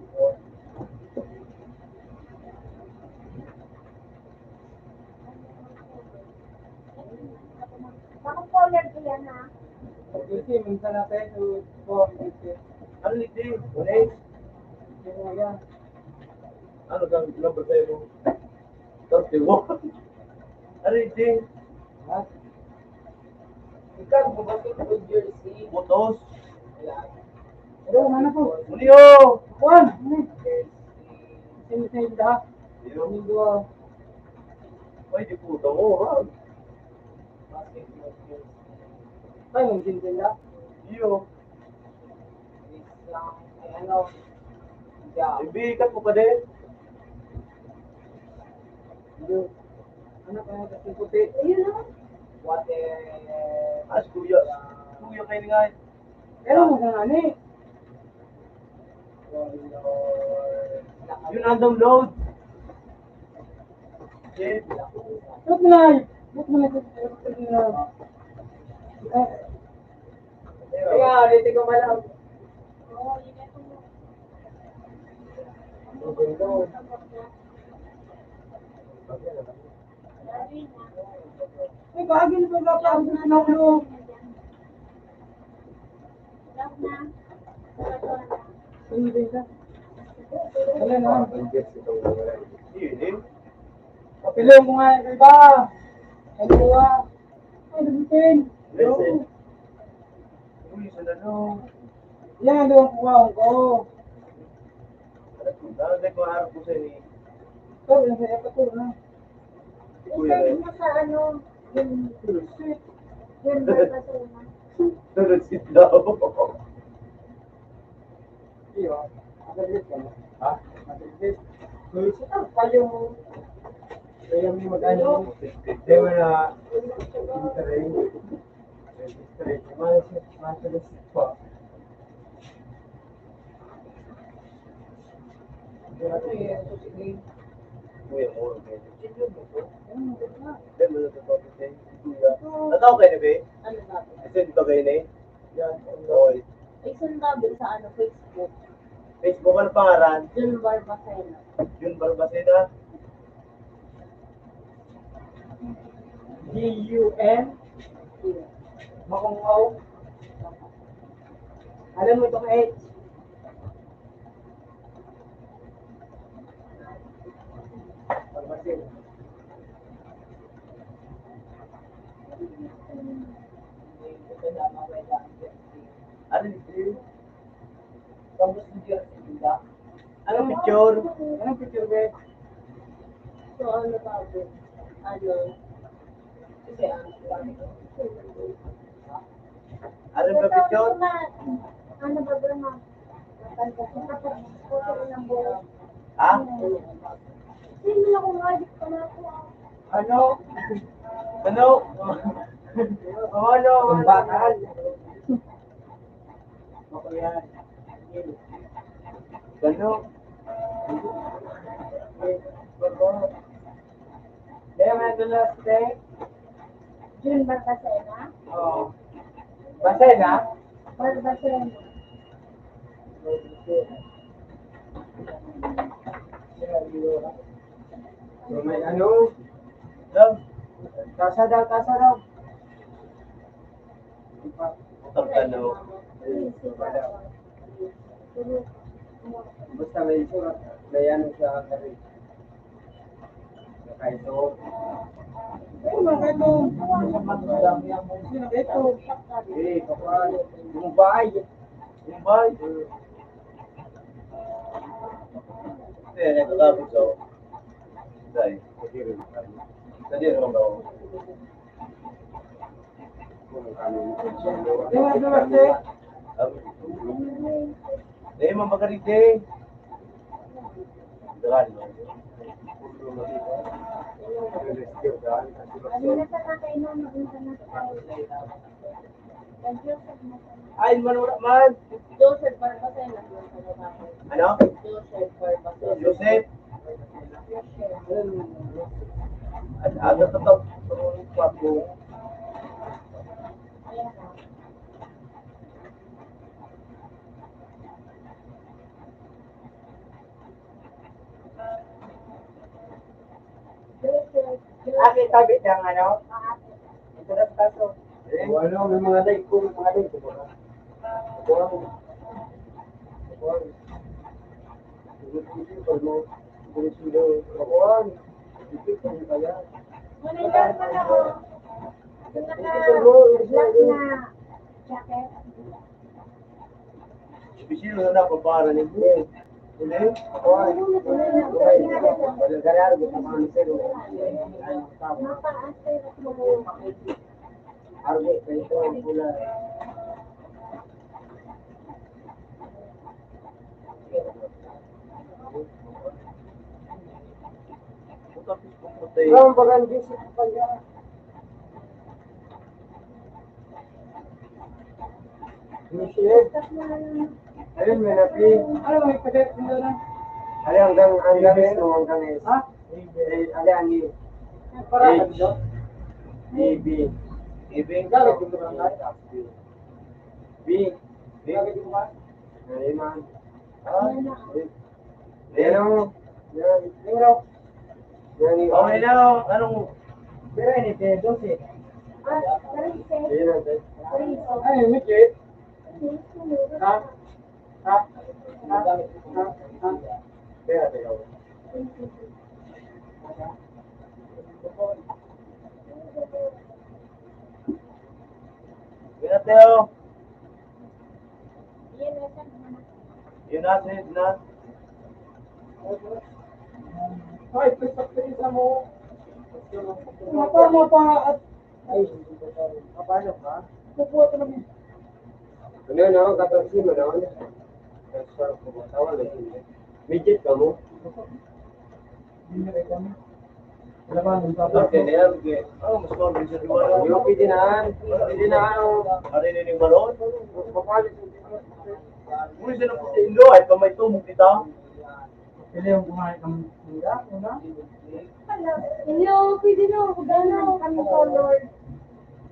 Bakit color ko yan, ha? Kasi minsan natin po Ano ni Dave? Ulit? yan. Ano kang number sa'yo mo? 31. Ano ni Dave? Ha? Ikaw, basketball jersey. Butos. Pero mana po? Munio! Kuan. Sino sa inda? Iyo. Yung dua. Ay, di puta mo, ha? Ay, mong sintinda. Iyo. Ano? Ibigat mo pa din. Yung ano kaya kasi puti? Ayun, ha? As kuya. Kuya kayo nga. Pero mo sa ani. Yun ang download. Okay. Look na. Look mo na Kaya, dito ko malam. Oo, yun ito mo. Lagi na. Ay, bagay pa ba pa ang sinaulo? Love na. Hindi ka. Wala na. Yun Kapilong mo nga yung iba. Ano ba? Ay, nabitin. Listen. Uy, sa lalo. Yan ang doon kuha ko. Dahil ko harap ko sa ni. Ito, yung sa epaturo na. I-send mo sa ano, yung ba sa una? Tulad si Daw. Iyo. Nag-read ka na. Ha? Nag-read. So, isa pala yung kaya may mag-ano. Hindi mo na interest. Interest. Masalis pa. Ano eh, so sige. Kuya mo. Hindi mo na totoo. Nataw kayo na ba? Ano natin? Kasi dito kayo na eh. Yan. Okay. Ay, sundabin sa ano, Facebook. Facebook ano pangalan? Jun Barbacena. Jun Barbacena. G-U-N. Makungaw. Alam mo itong H. Pagbasin. Ito na mawala. Ano yung Tapos hindi yan sila. Anong picture? Anong picture ba? So, ano natin? Ano? Kasi ang sabi ko. Anong ba picture? Ano ba ba ma? Matanda ko tapos photo ng buhay. Ha? Sino lang kung addict ka na ako? Ano? Ano? Ano? Kumbakal. Ako yan. Ano? Kaya may dulas day. Jun Barbacena? Oo. Basay na? Barbacena. So may ano? Love? Kasa daw, kasa daw. Ang ano? Basta may surat. May ano siya kari. Nakaito. Ay, mga ito. Madami ang mga sino ito. Eh, kapal. Yung bahay. Yung bay? Hindi, nagkakabit ako. Dahil, kasi rin ako. Di ba, dulas day? Eh, mamagaling din. Dagan mo. Ano na sa nakay na mag-inta na tayo? Ay, manura man. Joseph Barbacena. Ano? Joseph Barbacena. Joseph. At ano to? Papo. Ayan na. Joseph. Akin tabi ng ano? Ito na sa kaso. Ano, may mga like ko, mga like ko. Manager pa na ako. Yung naka-black na jacket. Bisino na napapara ni Gwen. Hindi? Mapa-asay at mo. Arbe, kayo ang pula. Tapos kung puti. Ang bagandi sa kanya. Michelle, ayun may napi. Ano may padet nila na? Ano hanggang ito, hanggang S. Ha? Ano ang I? Para H. B. Ibig. Gamit yung barangay. B. B. Gamit yung ba? Ayun man. Ah, Yan o. Yan. Yan o. Yan o. okay na. Anong? Pero ini pedo si. Ah, Tracy. Ayun o. Tracy. Ay, Michelle. Ha? Ha? Ha? Ha? Kaya tayo. Pinateo. Yan, nasa naman. Yun na, save na. Ay, pagpapalisa mo. Mapa at... Ay, paano ka? Kukuha ka naman. Ano, no? 14 mo, no? Sarap ko ba? Tawa lang yun. Midget ka mo? Hindi na rin kami. Wala ba? Okay, na yan. Oh, mas mabig sa duwa. Yung pidinaan. Pidinaan. Marinig balon. Papalit. Muli sila po sa Indo. Ay, kamay to. Mukita. Pili yung kumain ng mura, una. Hello, pwede na. Magano kami color.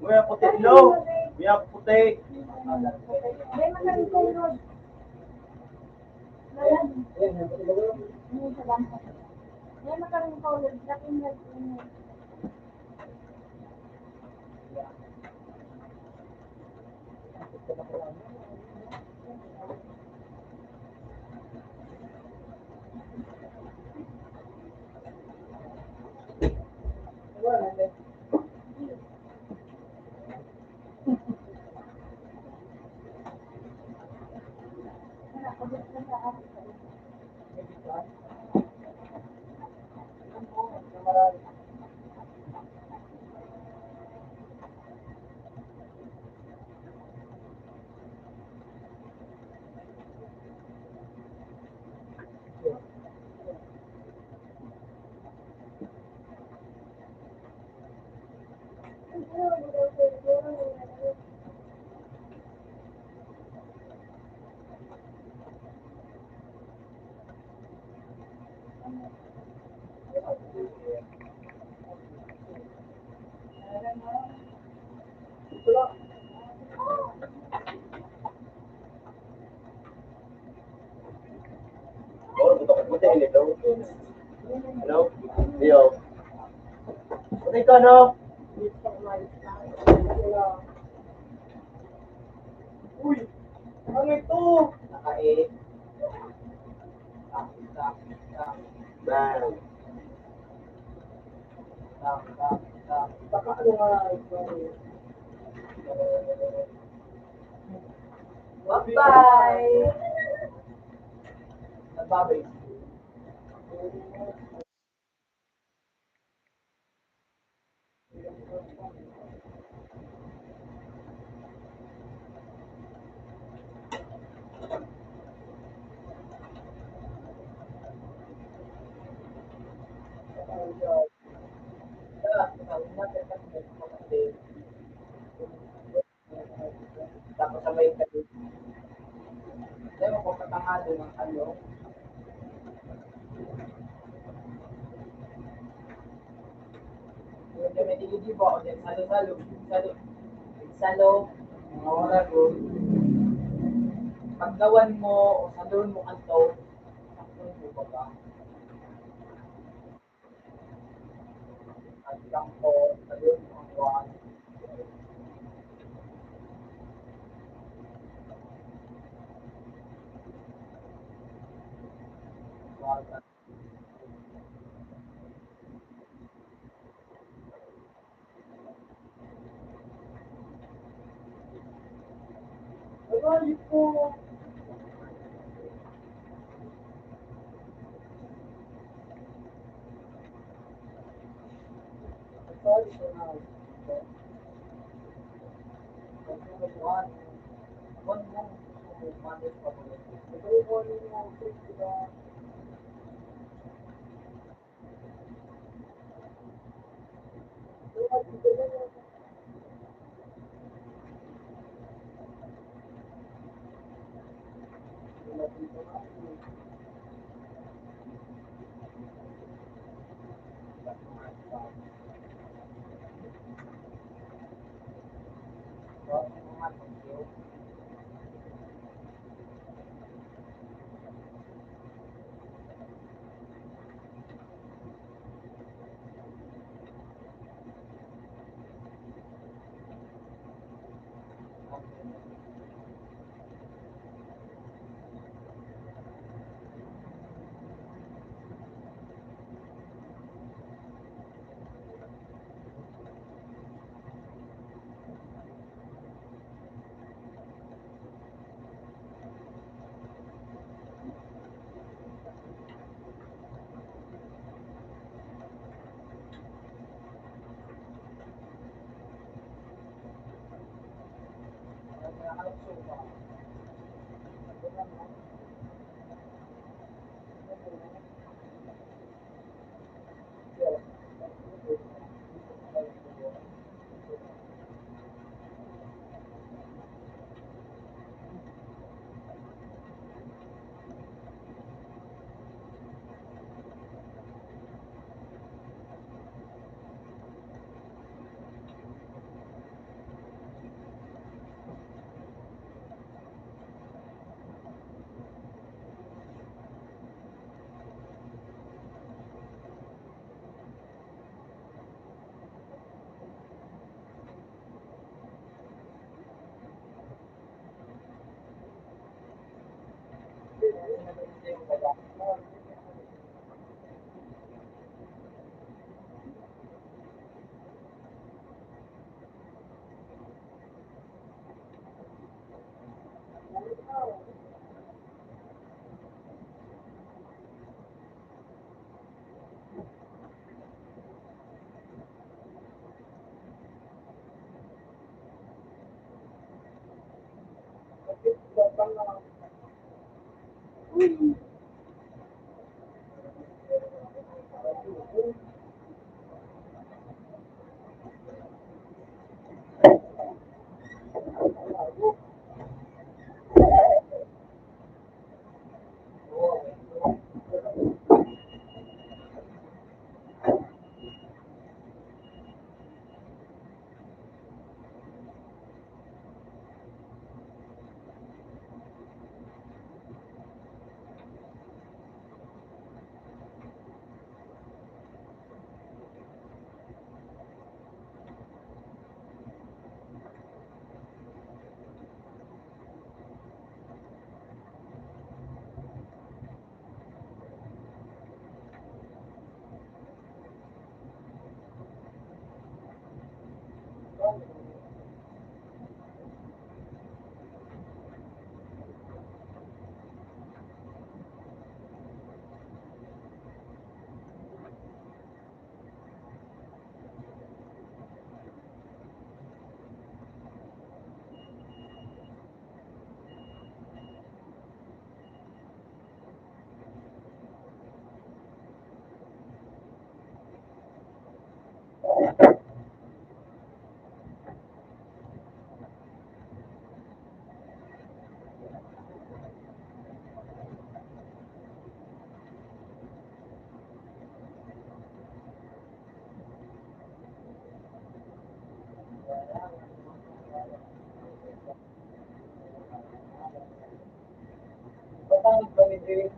Kuya puti Indo. Kuya puti. May magandang color. May magandang color. Laking na. Oh, buto ko puti ini daw. Hello? Leo. Puti ka, no? Uy! Ano ito? Naka-8. Tak. Man. Baka ano nga ito. Bye-bye! Nagbabay. Tapos sabay ka din. Alam mo kung katangado ng ano, yung kami di ba, o din salo, mga wala ko, paggawan mo, o salon mo kanto, sakto mo ba ba? At lang po, salon mo ang kuwan, kuwan, ay, po. Sorry, so now. Kuwan, kuwan mo, manage pa mo. Ito kuwan mo, diba? Nakakasuba. Hmm. Patangit ba ni Jay?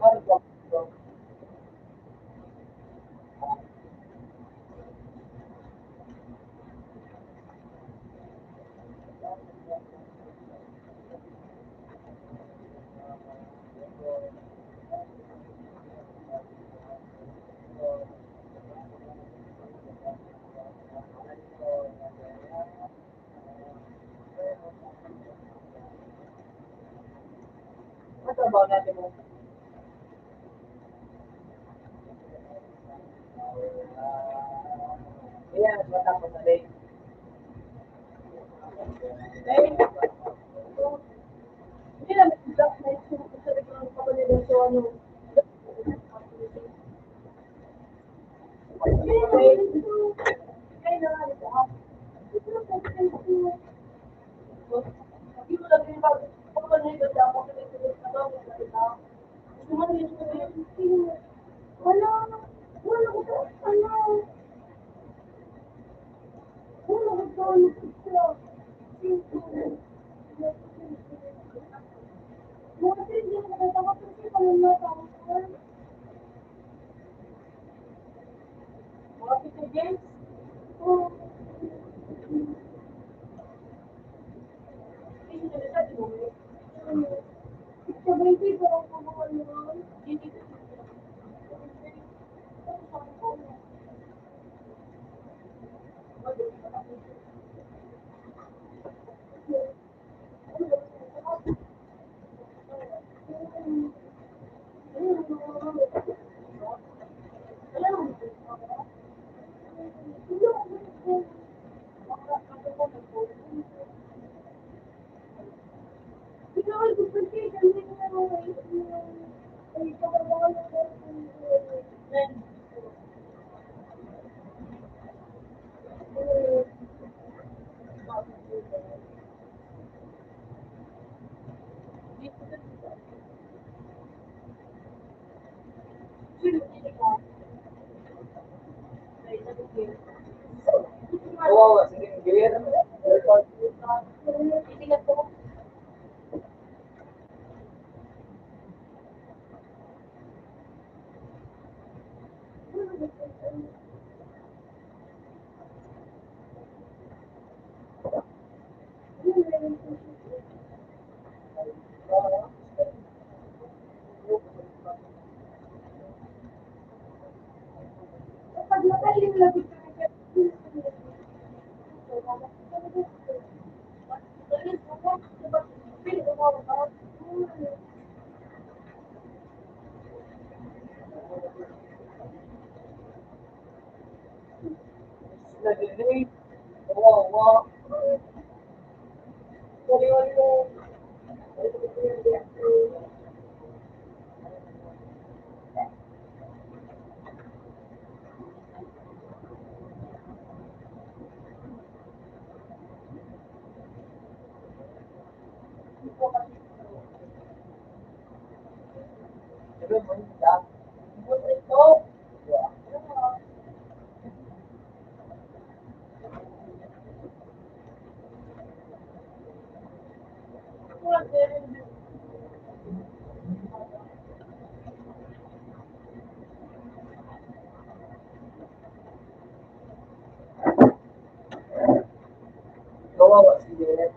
Ano ba? Matrabaho natin mo. Ayan, matapos na rin. Eh, hindi naman black na yung sabi ko ng kapatid ng so ano. Kaya na nga ito ha. Hindi mo lang din ba, kung ano yung ganda mo, kasi ito na ba, gusto mo na yung sabihin, wala, wala ko sa, ano, wala ko sa, ano, sa, mga hindi mo natatakot kasi kung ano natakot ko. Mga pito games, oh, hindi na nasa mo, sabay ko parang kumuha naman, hindi ko Kawawa, sige, gear. Itingat ko. Kapag nakalim lagi Nag-relate. Kawawa. Wali-wali. Sabi mo, hindi. ito. Kawawa, sige.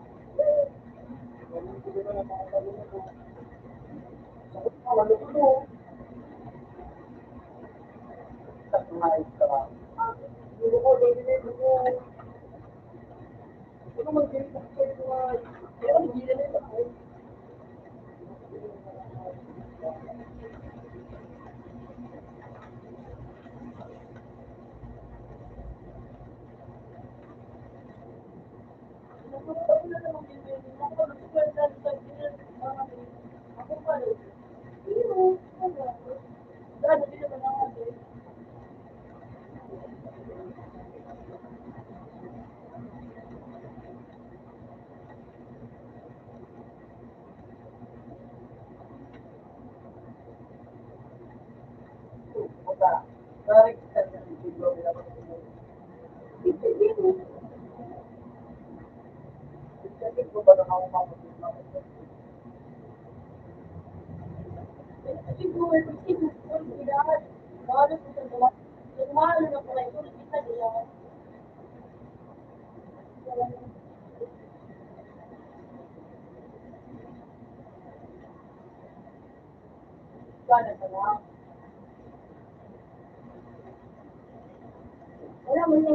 Wala mo na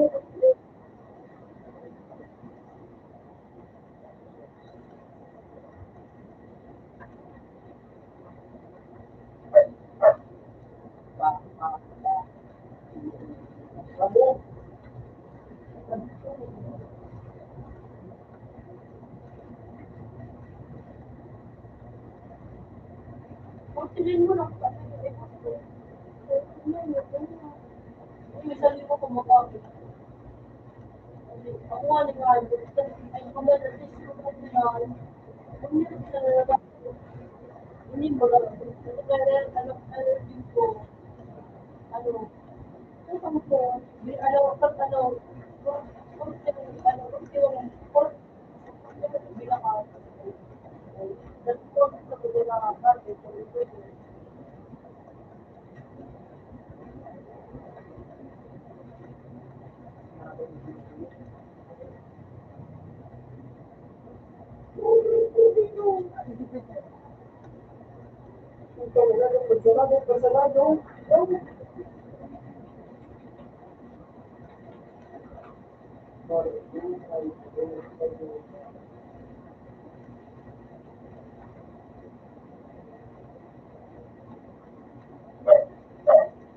Pagsilin mo lang sa may sarili ko kumakapit. Ako nga nag-aalbo. Ay, kumbaga, sa isip ko nila. Hindi ba lang. Kaya, din ko. Ano, ano ko, may pag bilang ka. That's what sa pagkakala ka.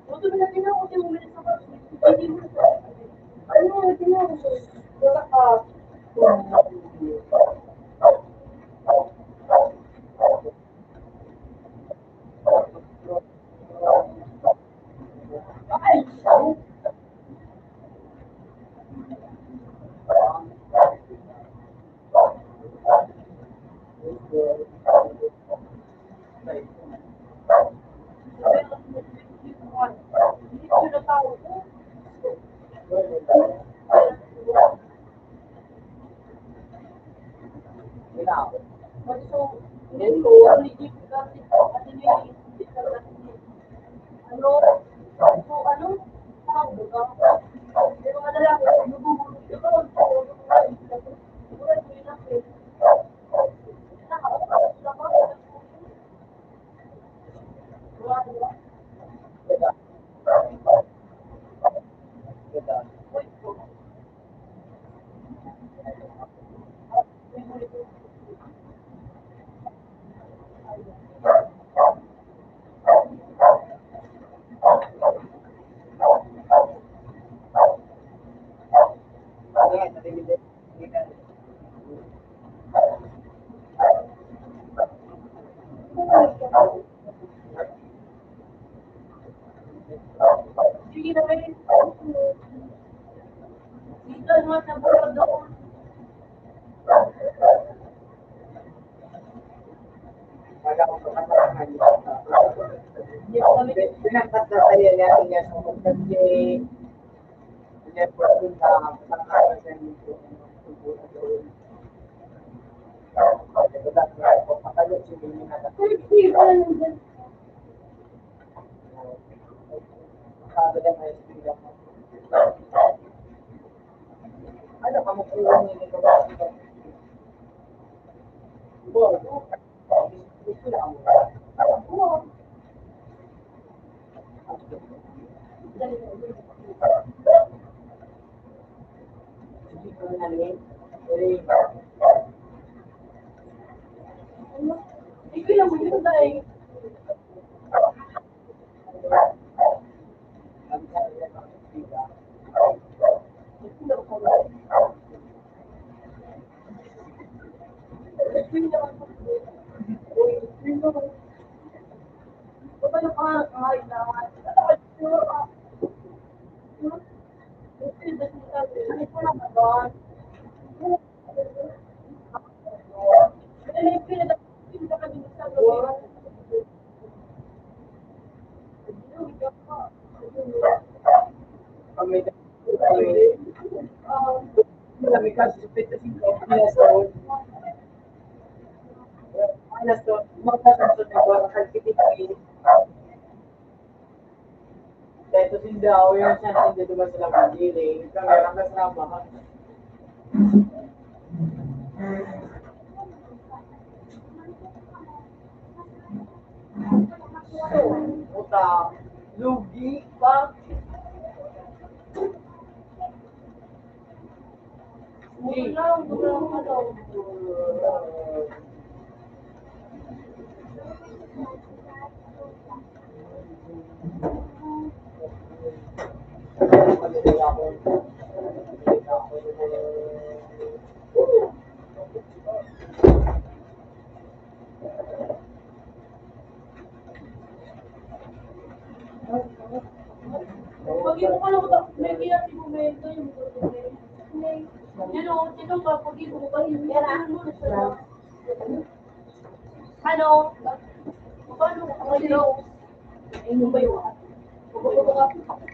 Buto na natin ako yung ulit sa kasi. Hindi mo sa ano, tingnan mo. Wala ka. Ay, hindi ko na tao ko. Kita. Kita. Ayan, narinig din. Sige na rin. Dito, mga nabulog doon. Wala akong pagkakaroon. Hindi ko kami. Pinagtatatayan niya sa mga kasi network din sa pagkakaroon dito. Papalot si Bini na Hindi ko lang nandun. sabi na may speed ako. Ano ka makuha niya nito ba? Gusto lang ako. Oo. Hindi ko na rin. Pero Hindi ko lang yun dahil. ang sabi niya ng speed ako. Pag may marami ka, susupit na 5 years old. Alas to, magtatanggol na ba, kalpitin. Dahil ito sin daw, yung chance hindi diba sila magdiling. Kamera ka sa ba? Puta, lugi pa. Pag mo ka lang ito, may kaya si Momento yung sino ka, pag mo ka yung kailangan mo na siya. Ano? Paano ka kayo? Ay, number 1. Puputo ka,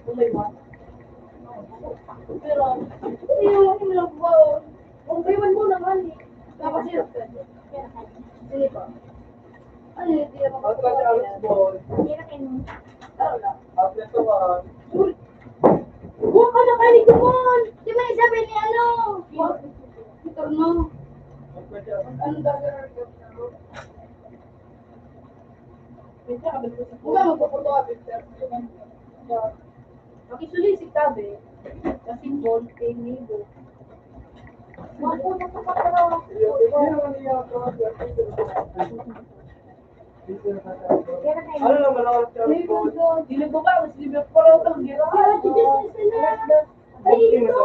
number 1. Pero, hindi mo lang ba? Number 1 mo naman eh. Tapos yun. Sige pa. Ano yun? Hindi naman Out ka sa ball. Hindi na kayo. Ano lang. Out na to ah. Huwag ka na kanig naman! Di ba Isabel ni ano? Ito no? Ano gagawin ko? Huwag ka magpuputo ka, Victor. Makisulisik ka, be. Kasi ball, kay Nido. Mapuno ka pa pero. Ano naman ako sa ball? Dili ko ba? Mas libre ko raw kang gira. Ay, ito.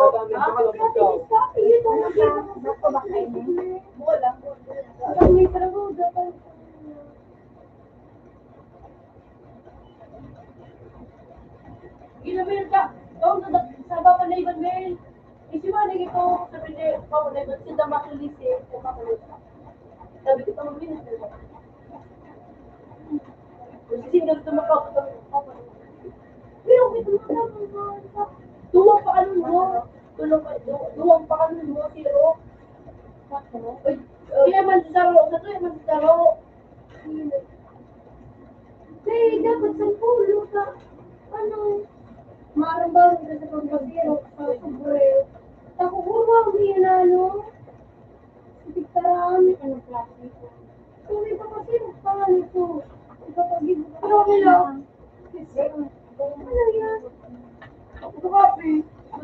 Wala. May trabaho dapat. Ginamil ka. Ito, sa baba na iban, Mel. Isimanig ito. Sabi niya, ako na iban. Sila makulisi. Sabi ko, ito mabinis. Kasi ganito makakapag. Pero ito makakapag. Duwang pa kanon mo. Duwang pa kanon mo, Siro. Kaya man sa Saro. Sa to, man sa Saro. Hey, dapat sa pulo ka. Ano? Marambaw ka sa pagpasiro. Sa pulo.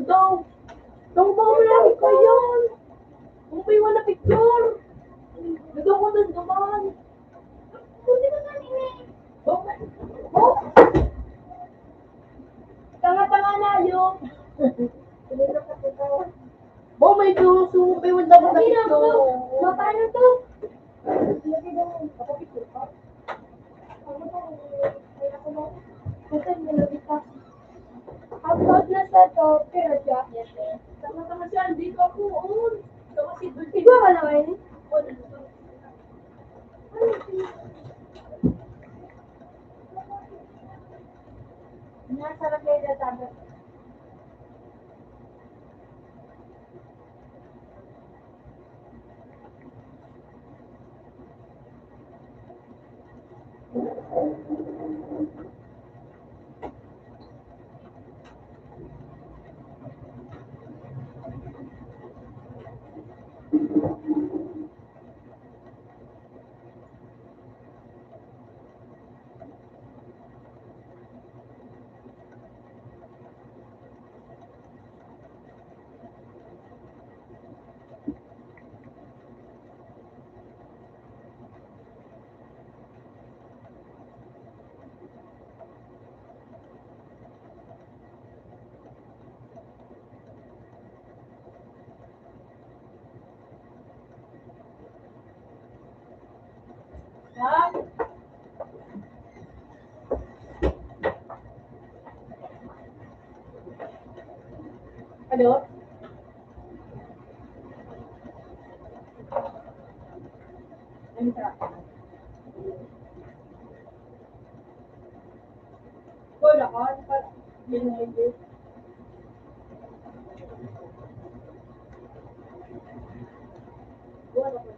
Daw. Daw ba wala ko yun? Kung may wala picture. Daw ko doon naman. Hindi na kanina. Oh. Tanga-tanga na yung. Bo, may suso. May wala ko na picture. Paano to? Upload na sa to, pero Jack, tama-tama siya, dito ako, tama si Dulce. Ikaw ka naman? Nasa lagay na tabi. Ha? Ano? Ano ka? Wala ka? Hindi. Wala ka.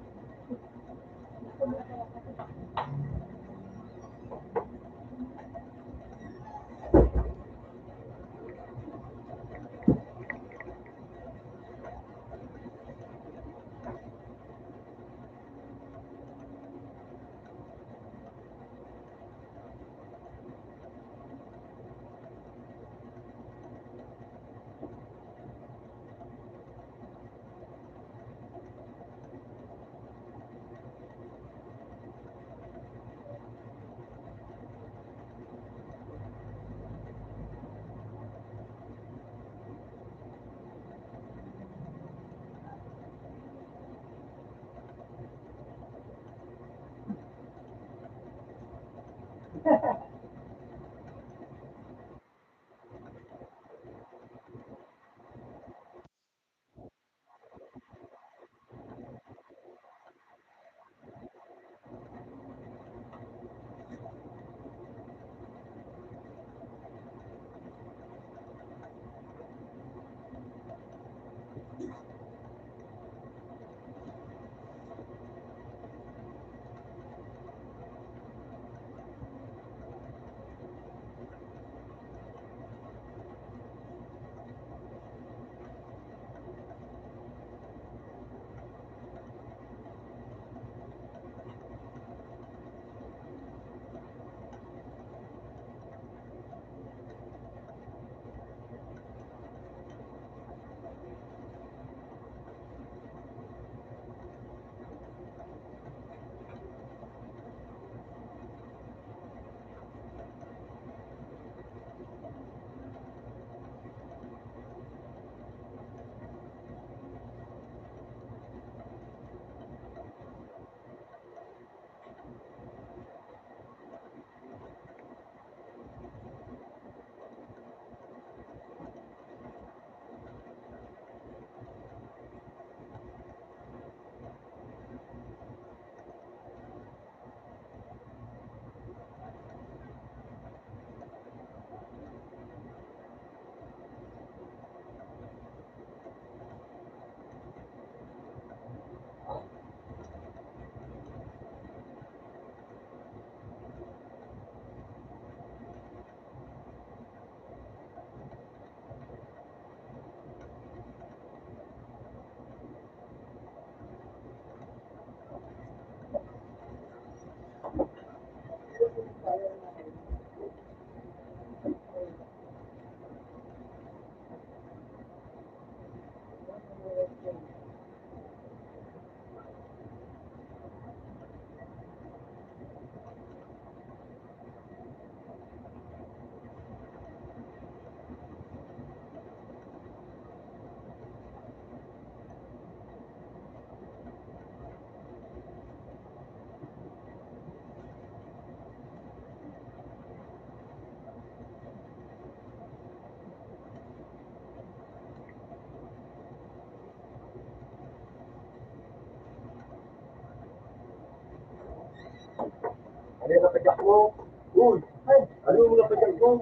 Ano yung napadyak mo? Uy! Ano yung napadyak mo?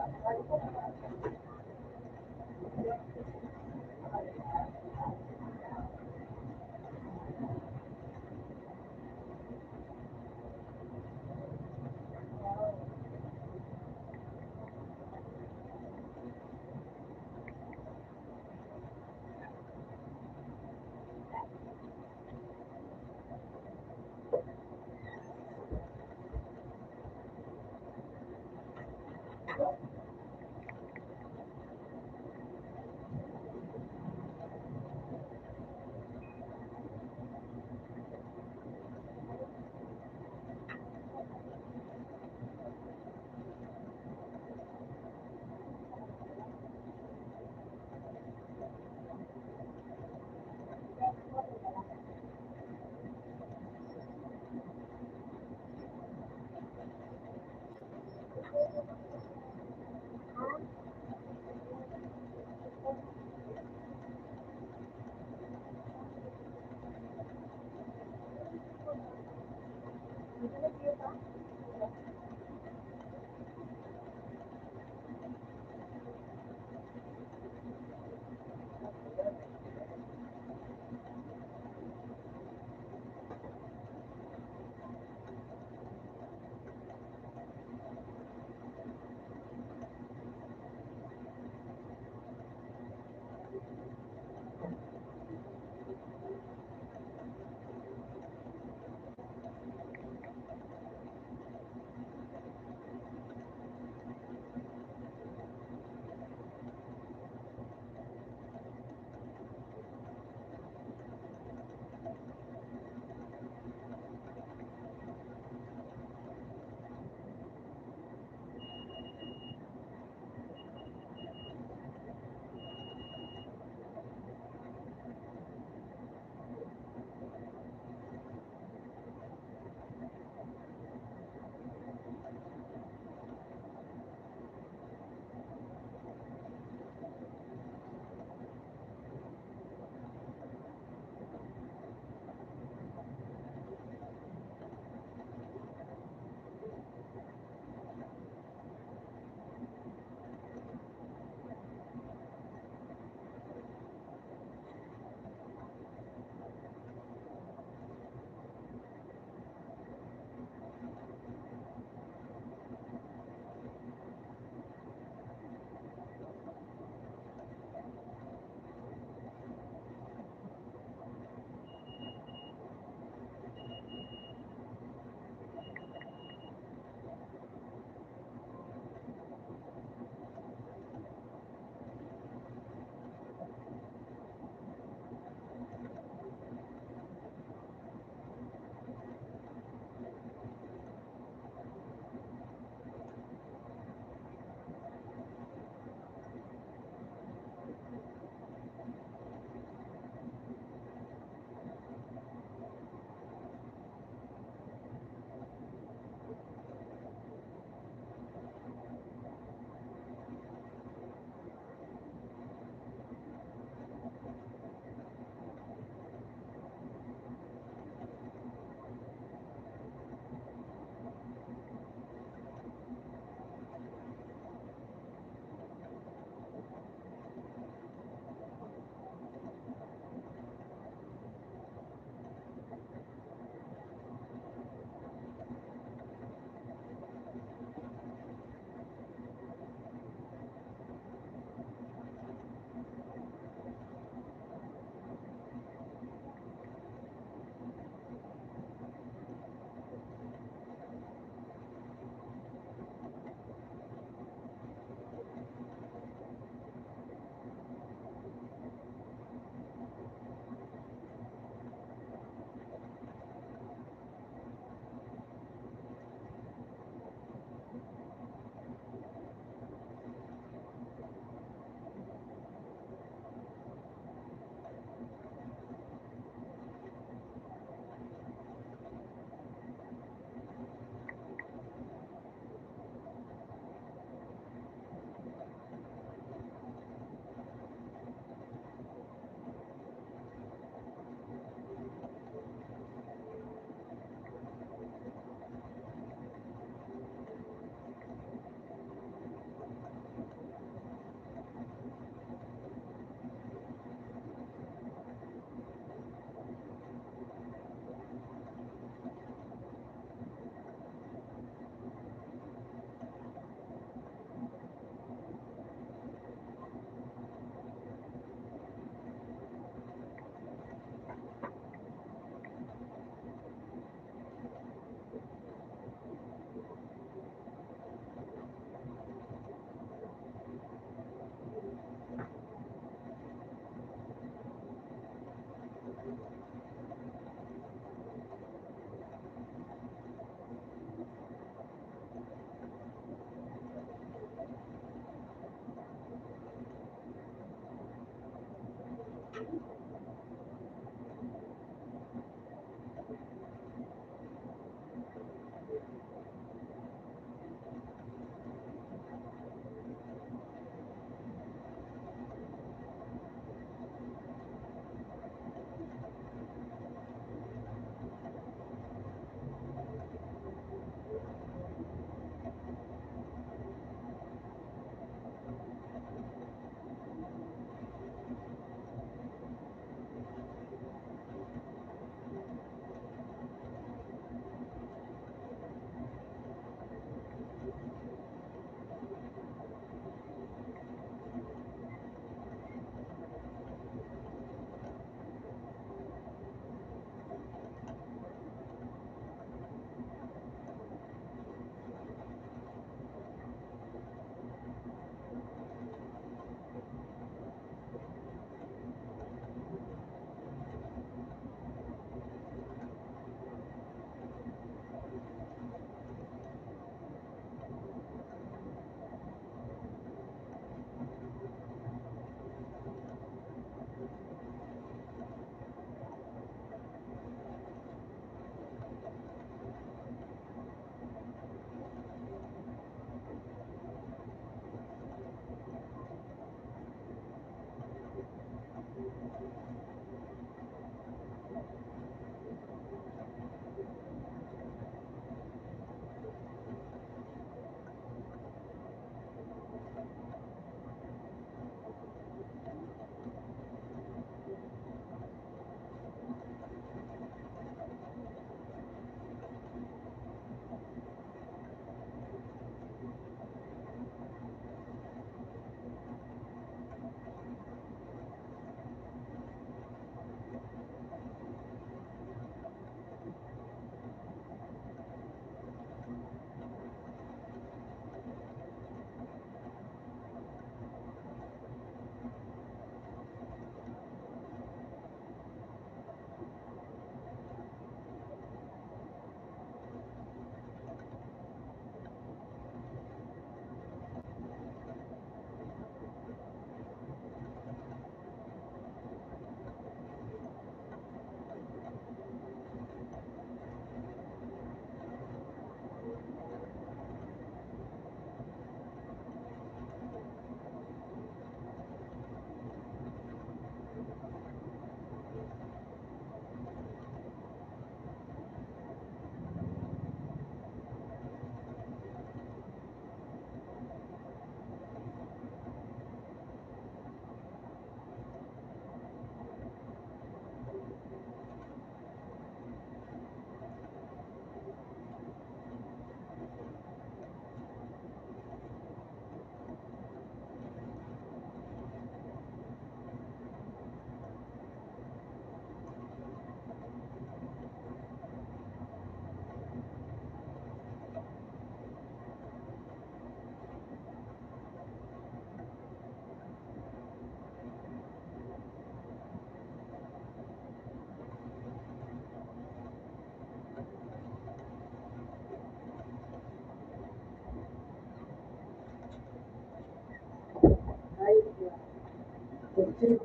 Lingit,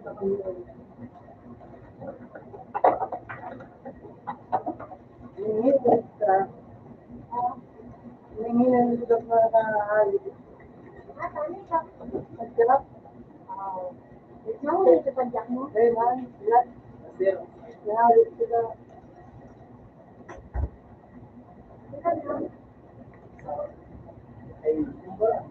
extra. Lingit ang lugar na nakahali. Pagkirap. Nahuli sa padyak mo? Eh, man. Lahat. Nahuli sila. Ay, yung ba?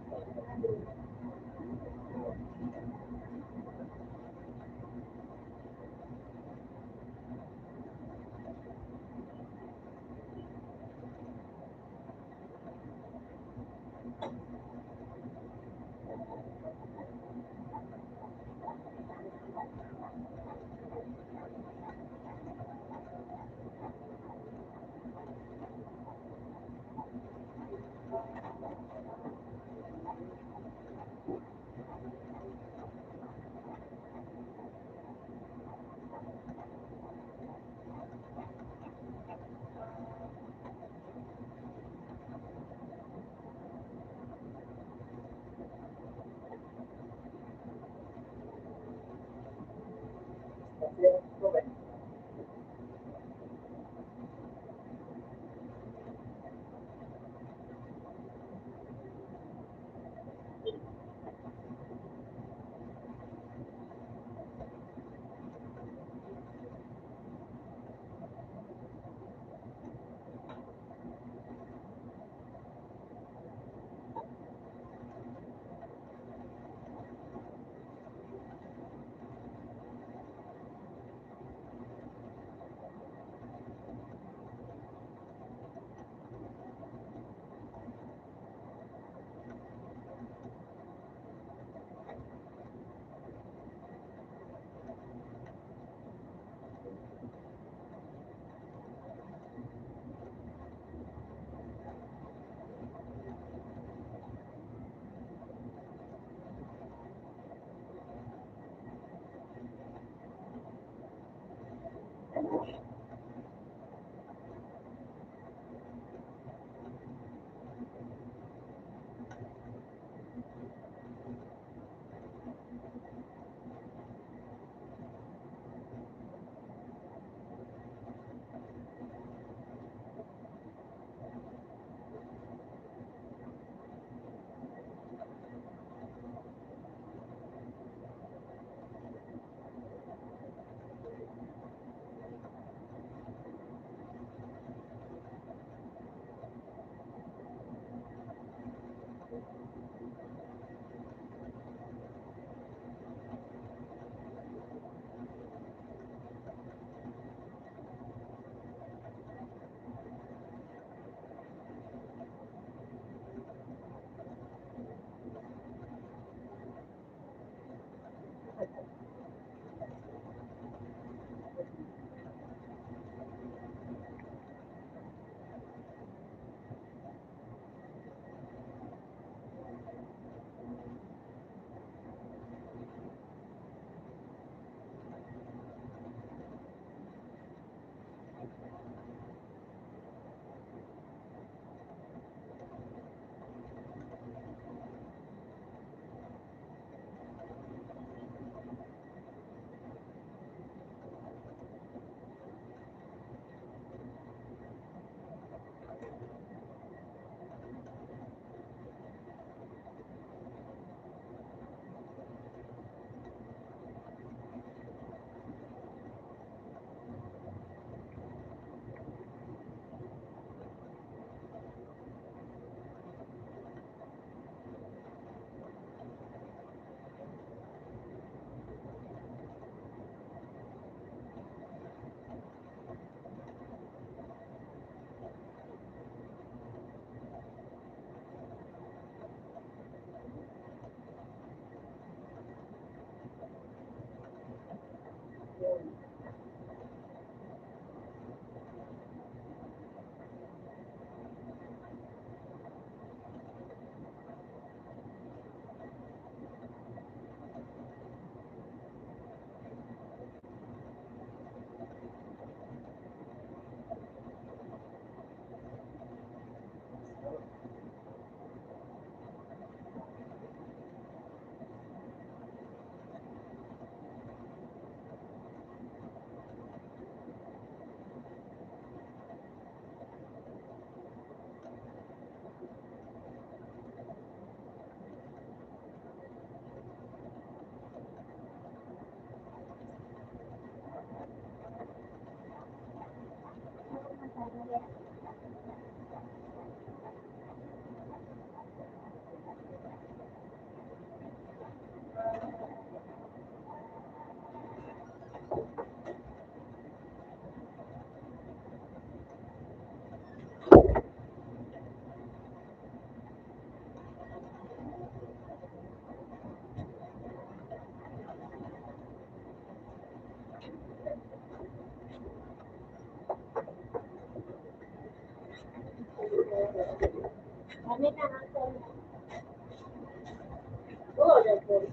Kami na ang solo. Oo, that's it.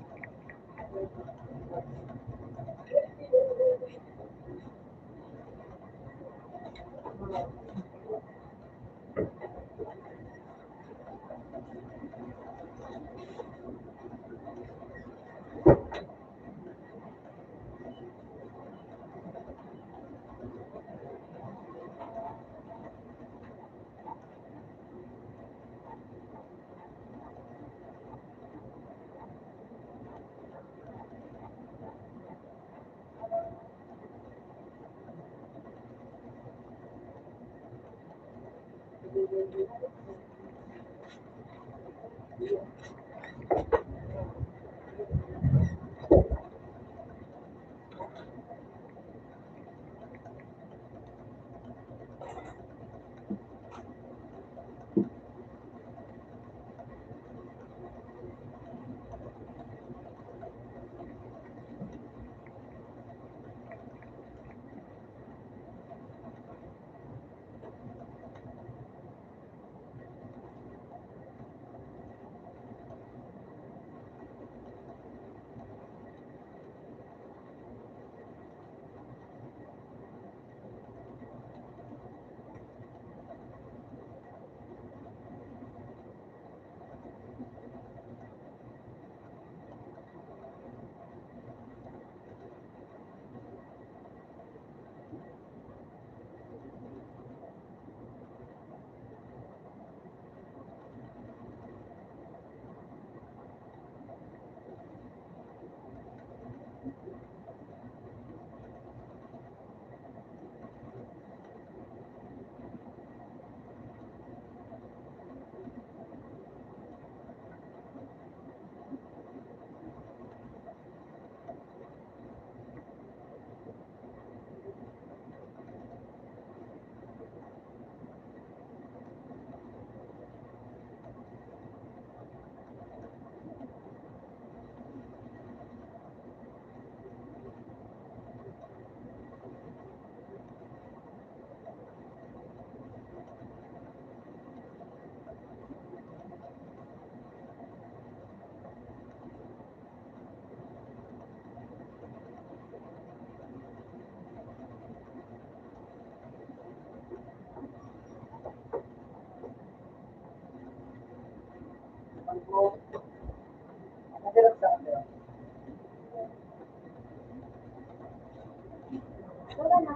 Wala na.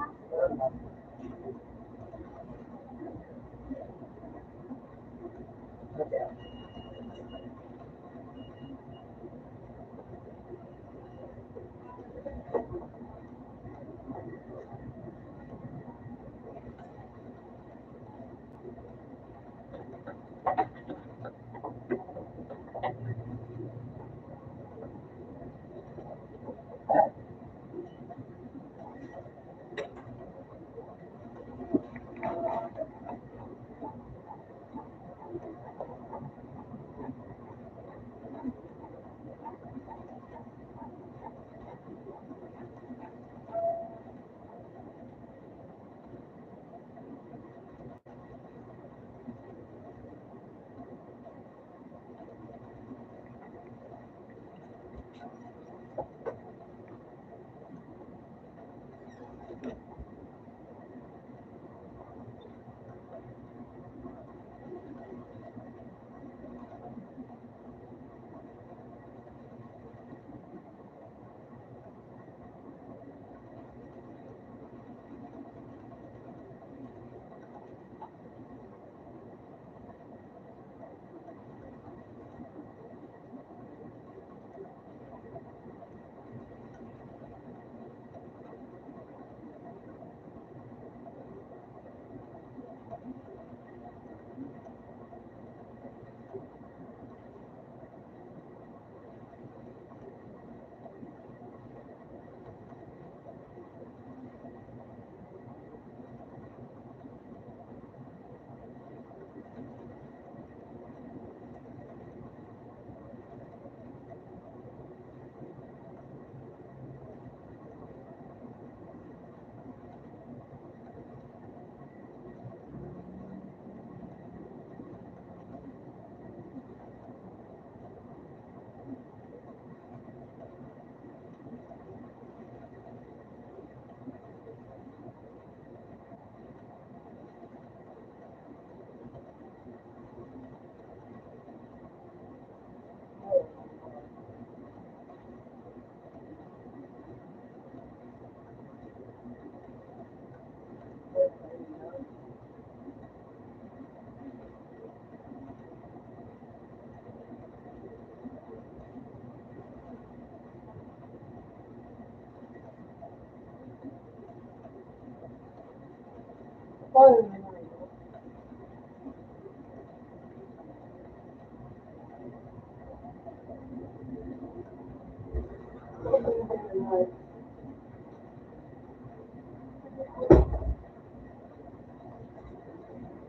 Paano naman yun?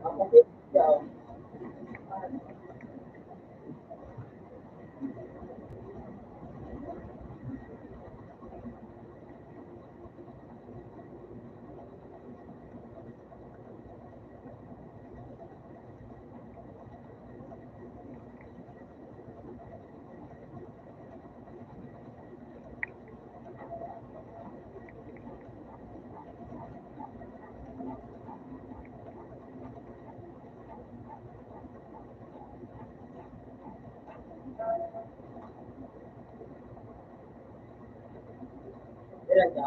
Ako siya. Diretso.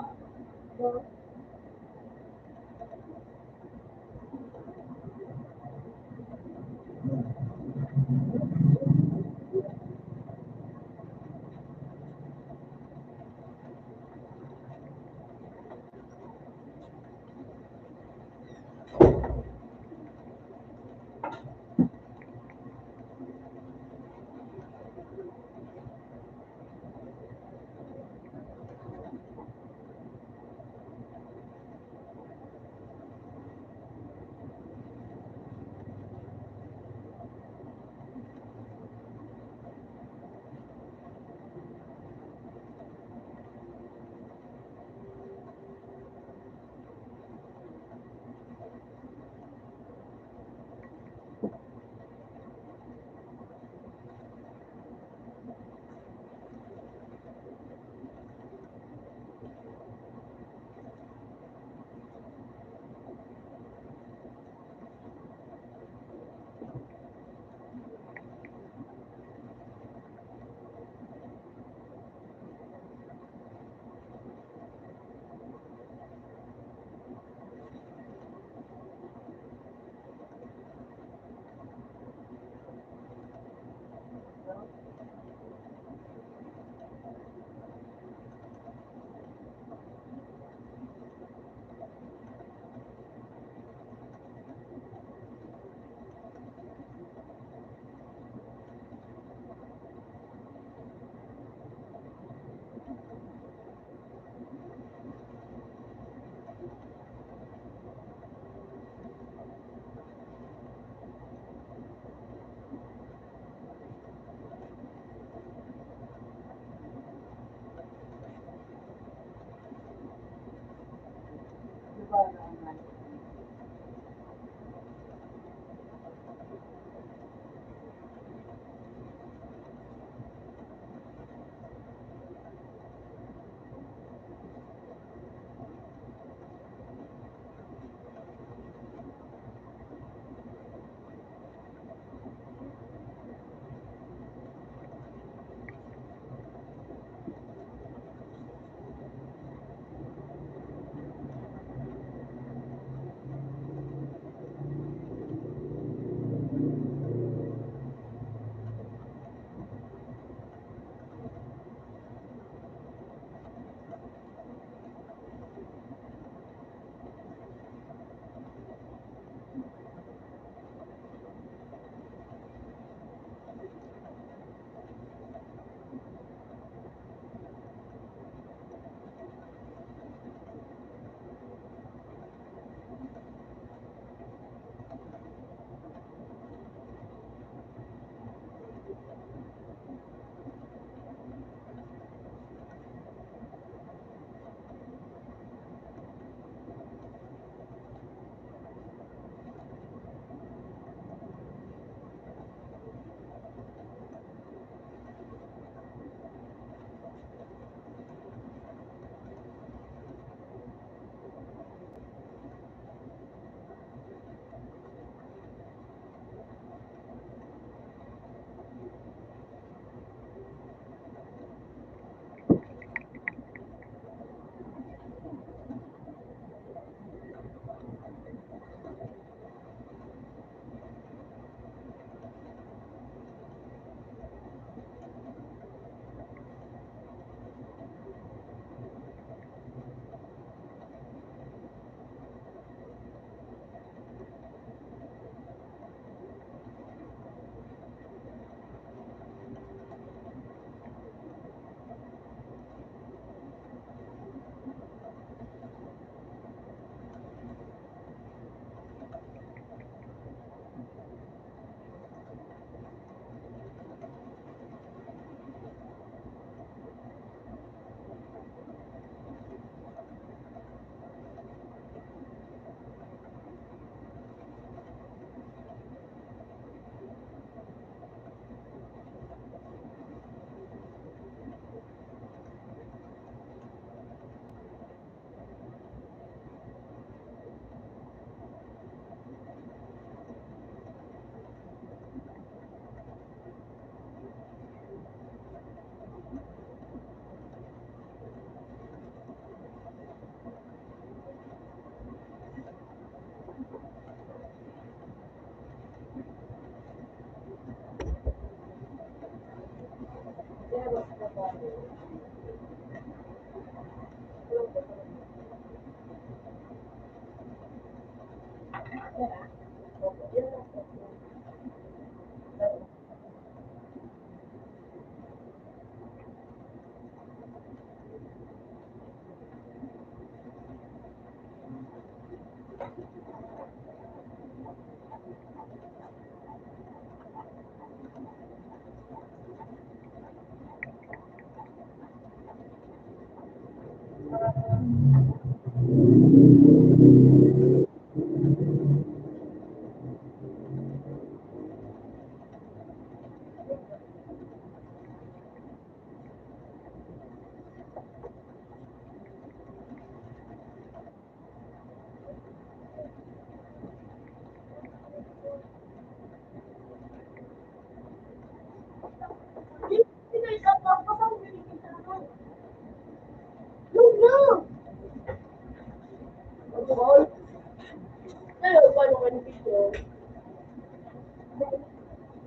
Diba naman?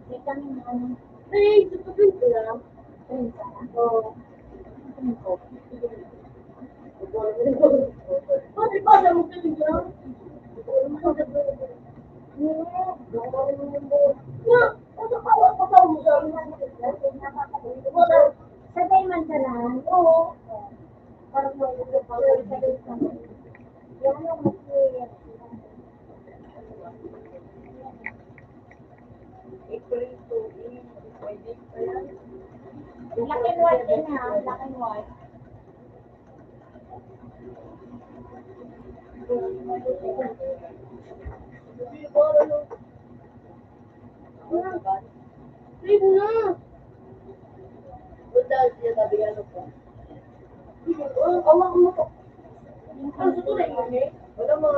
May kami na ano. Ay, tutupin ko lang. Ayun ka na? Oo. Tutupin ko. Bakit ba alam mo kami dyan? Sabay man ka lang. Oo. Parang sabay ka lang. Yan ang mas April to May, pwede pa yan. black and white din ha. Black and white. Leave na! Punta siya sabi ano po. Awak mo to. Ang sutuloy mo eh. Wala mo.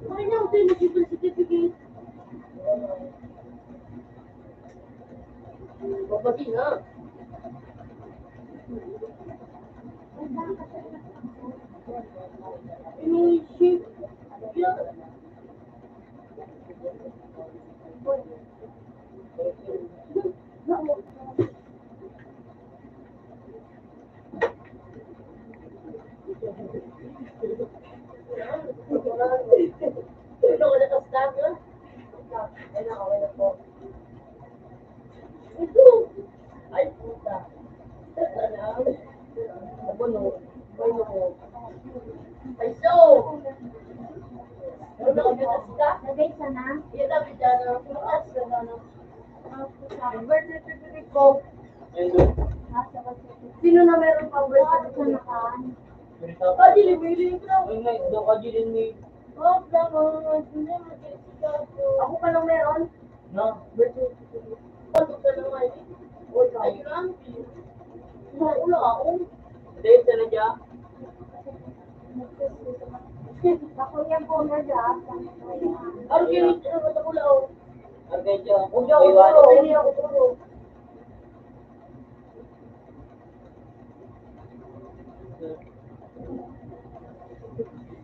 Bakit niya ako tayo mag-ipon certificate? Babati na. Ini-ship. Yeah. Ito ko nakastag na. Ay na, okay na po. Ito. Ay, puta. Ano? Abono. Abono ko. Ay, so. Ano na kami nasta? Lagay sana. Iya, dapat dyan na. Putas na ano. Birth certificate ko. Nasa birth certificate. Sino na meron pang birth Sana certificate? ka. Ah, dili ko. Doon ka din ni... Oh, naman. Hindi mo ako pa lang meron. No? Birth certificate. Ano ka naman eh? Ayun lang. Wala ako. Hindi, sana dyan. Ako yan po na dyan. Ano kinit na mata ko lang? Okay, dyan. Huwag niyo ako turo. Hindi ako turo.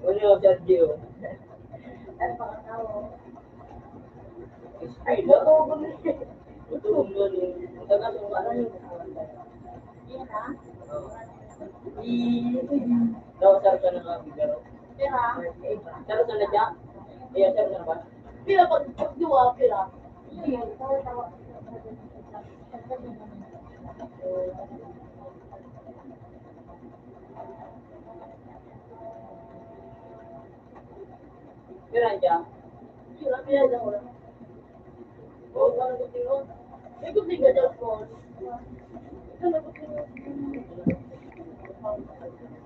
Wala yung Sergio. Ano pa ka tao? Ay, loko. Ito mo yun. Ang tagal yung ano yun. Yan ha. Daw, sir ka na nga, Figaro. Pera. Sir ka na dyan? Iya, sir ka na ba? Pila pag diwa, pila. Pira dyan? Pila, pila dyan ko lang. Oh, parang gusto yun. May gusto yung gadget ko. Ito na gusto yun.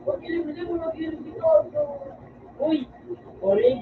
Huwag ilim-ilim mo, huwag ilim-ilim ko. Uy! Orig!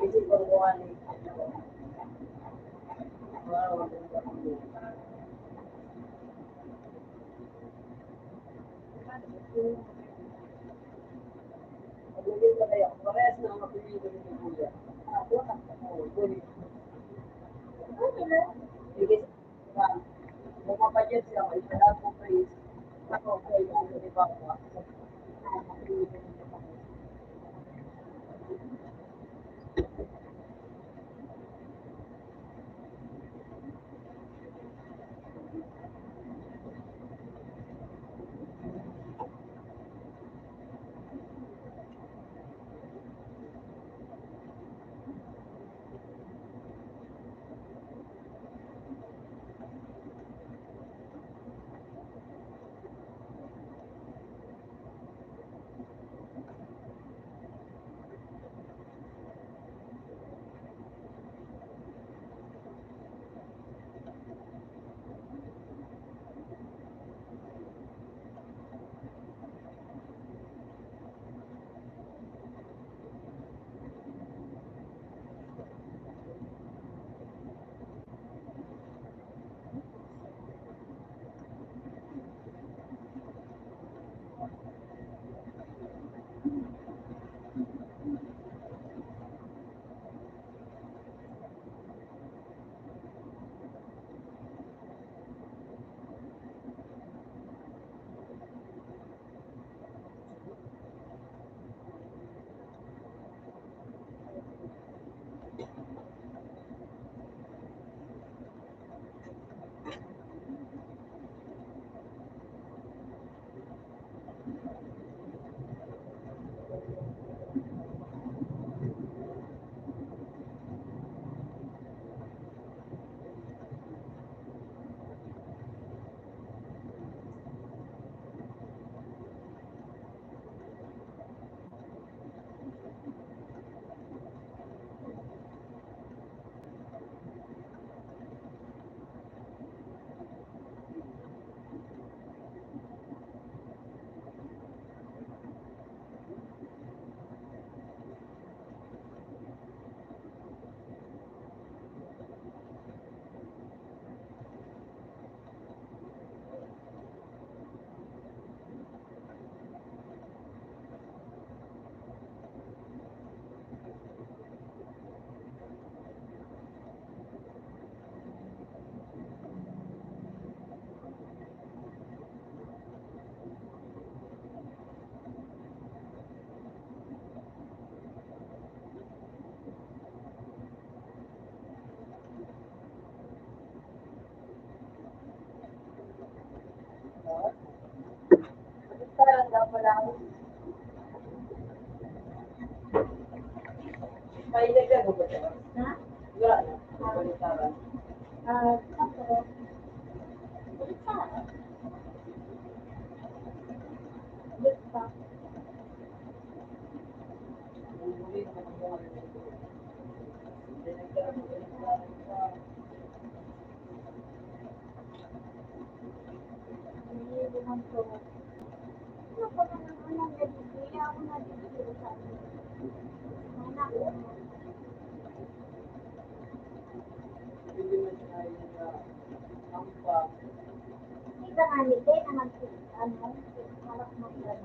Kasi pagkuhan eh. Wow. Magbigay ka kayo. Parehas na ang mapiligo ni Kuya. Oo, sorry. Sige, kung mapagyan siya, may lahat mo praise. Ako, kayo, kung hindi pa ako. Parang daw pala. May naglago ba siya? Ha? Wala na. Balitaran. Ako. Basta. Basta. Bumuli na mga Hindi naglago ba siya? Hindi naman to. Ano pa ba naman ang nabibili? Ako nabibili sa akin. Anak ko. Hindi man siya na ampa. Iba nga nito naman si harap mo lang.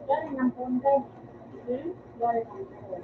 Galing ng punta. Galing ng punta.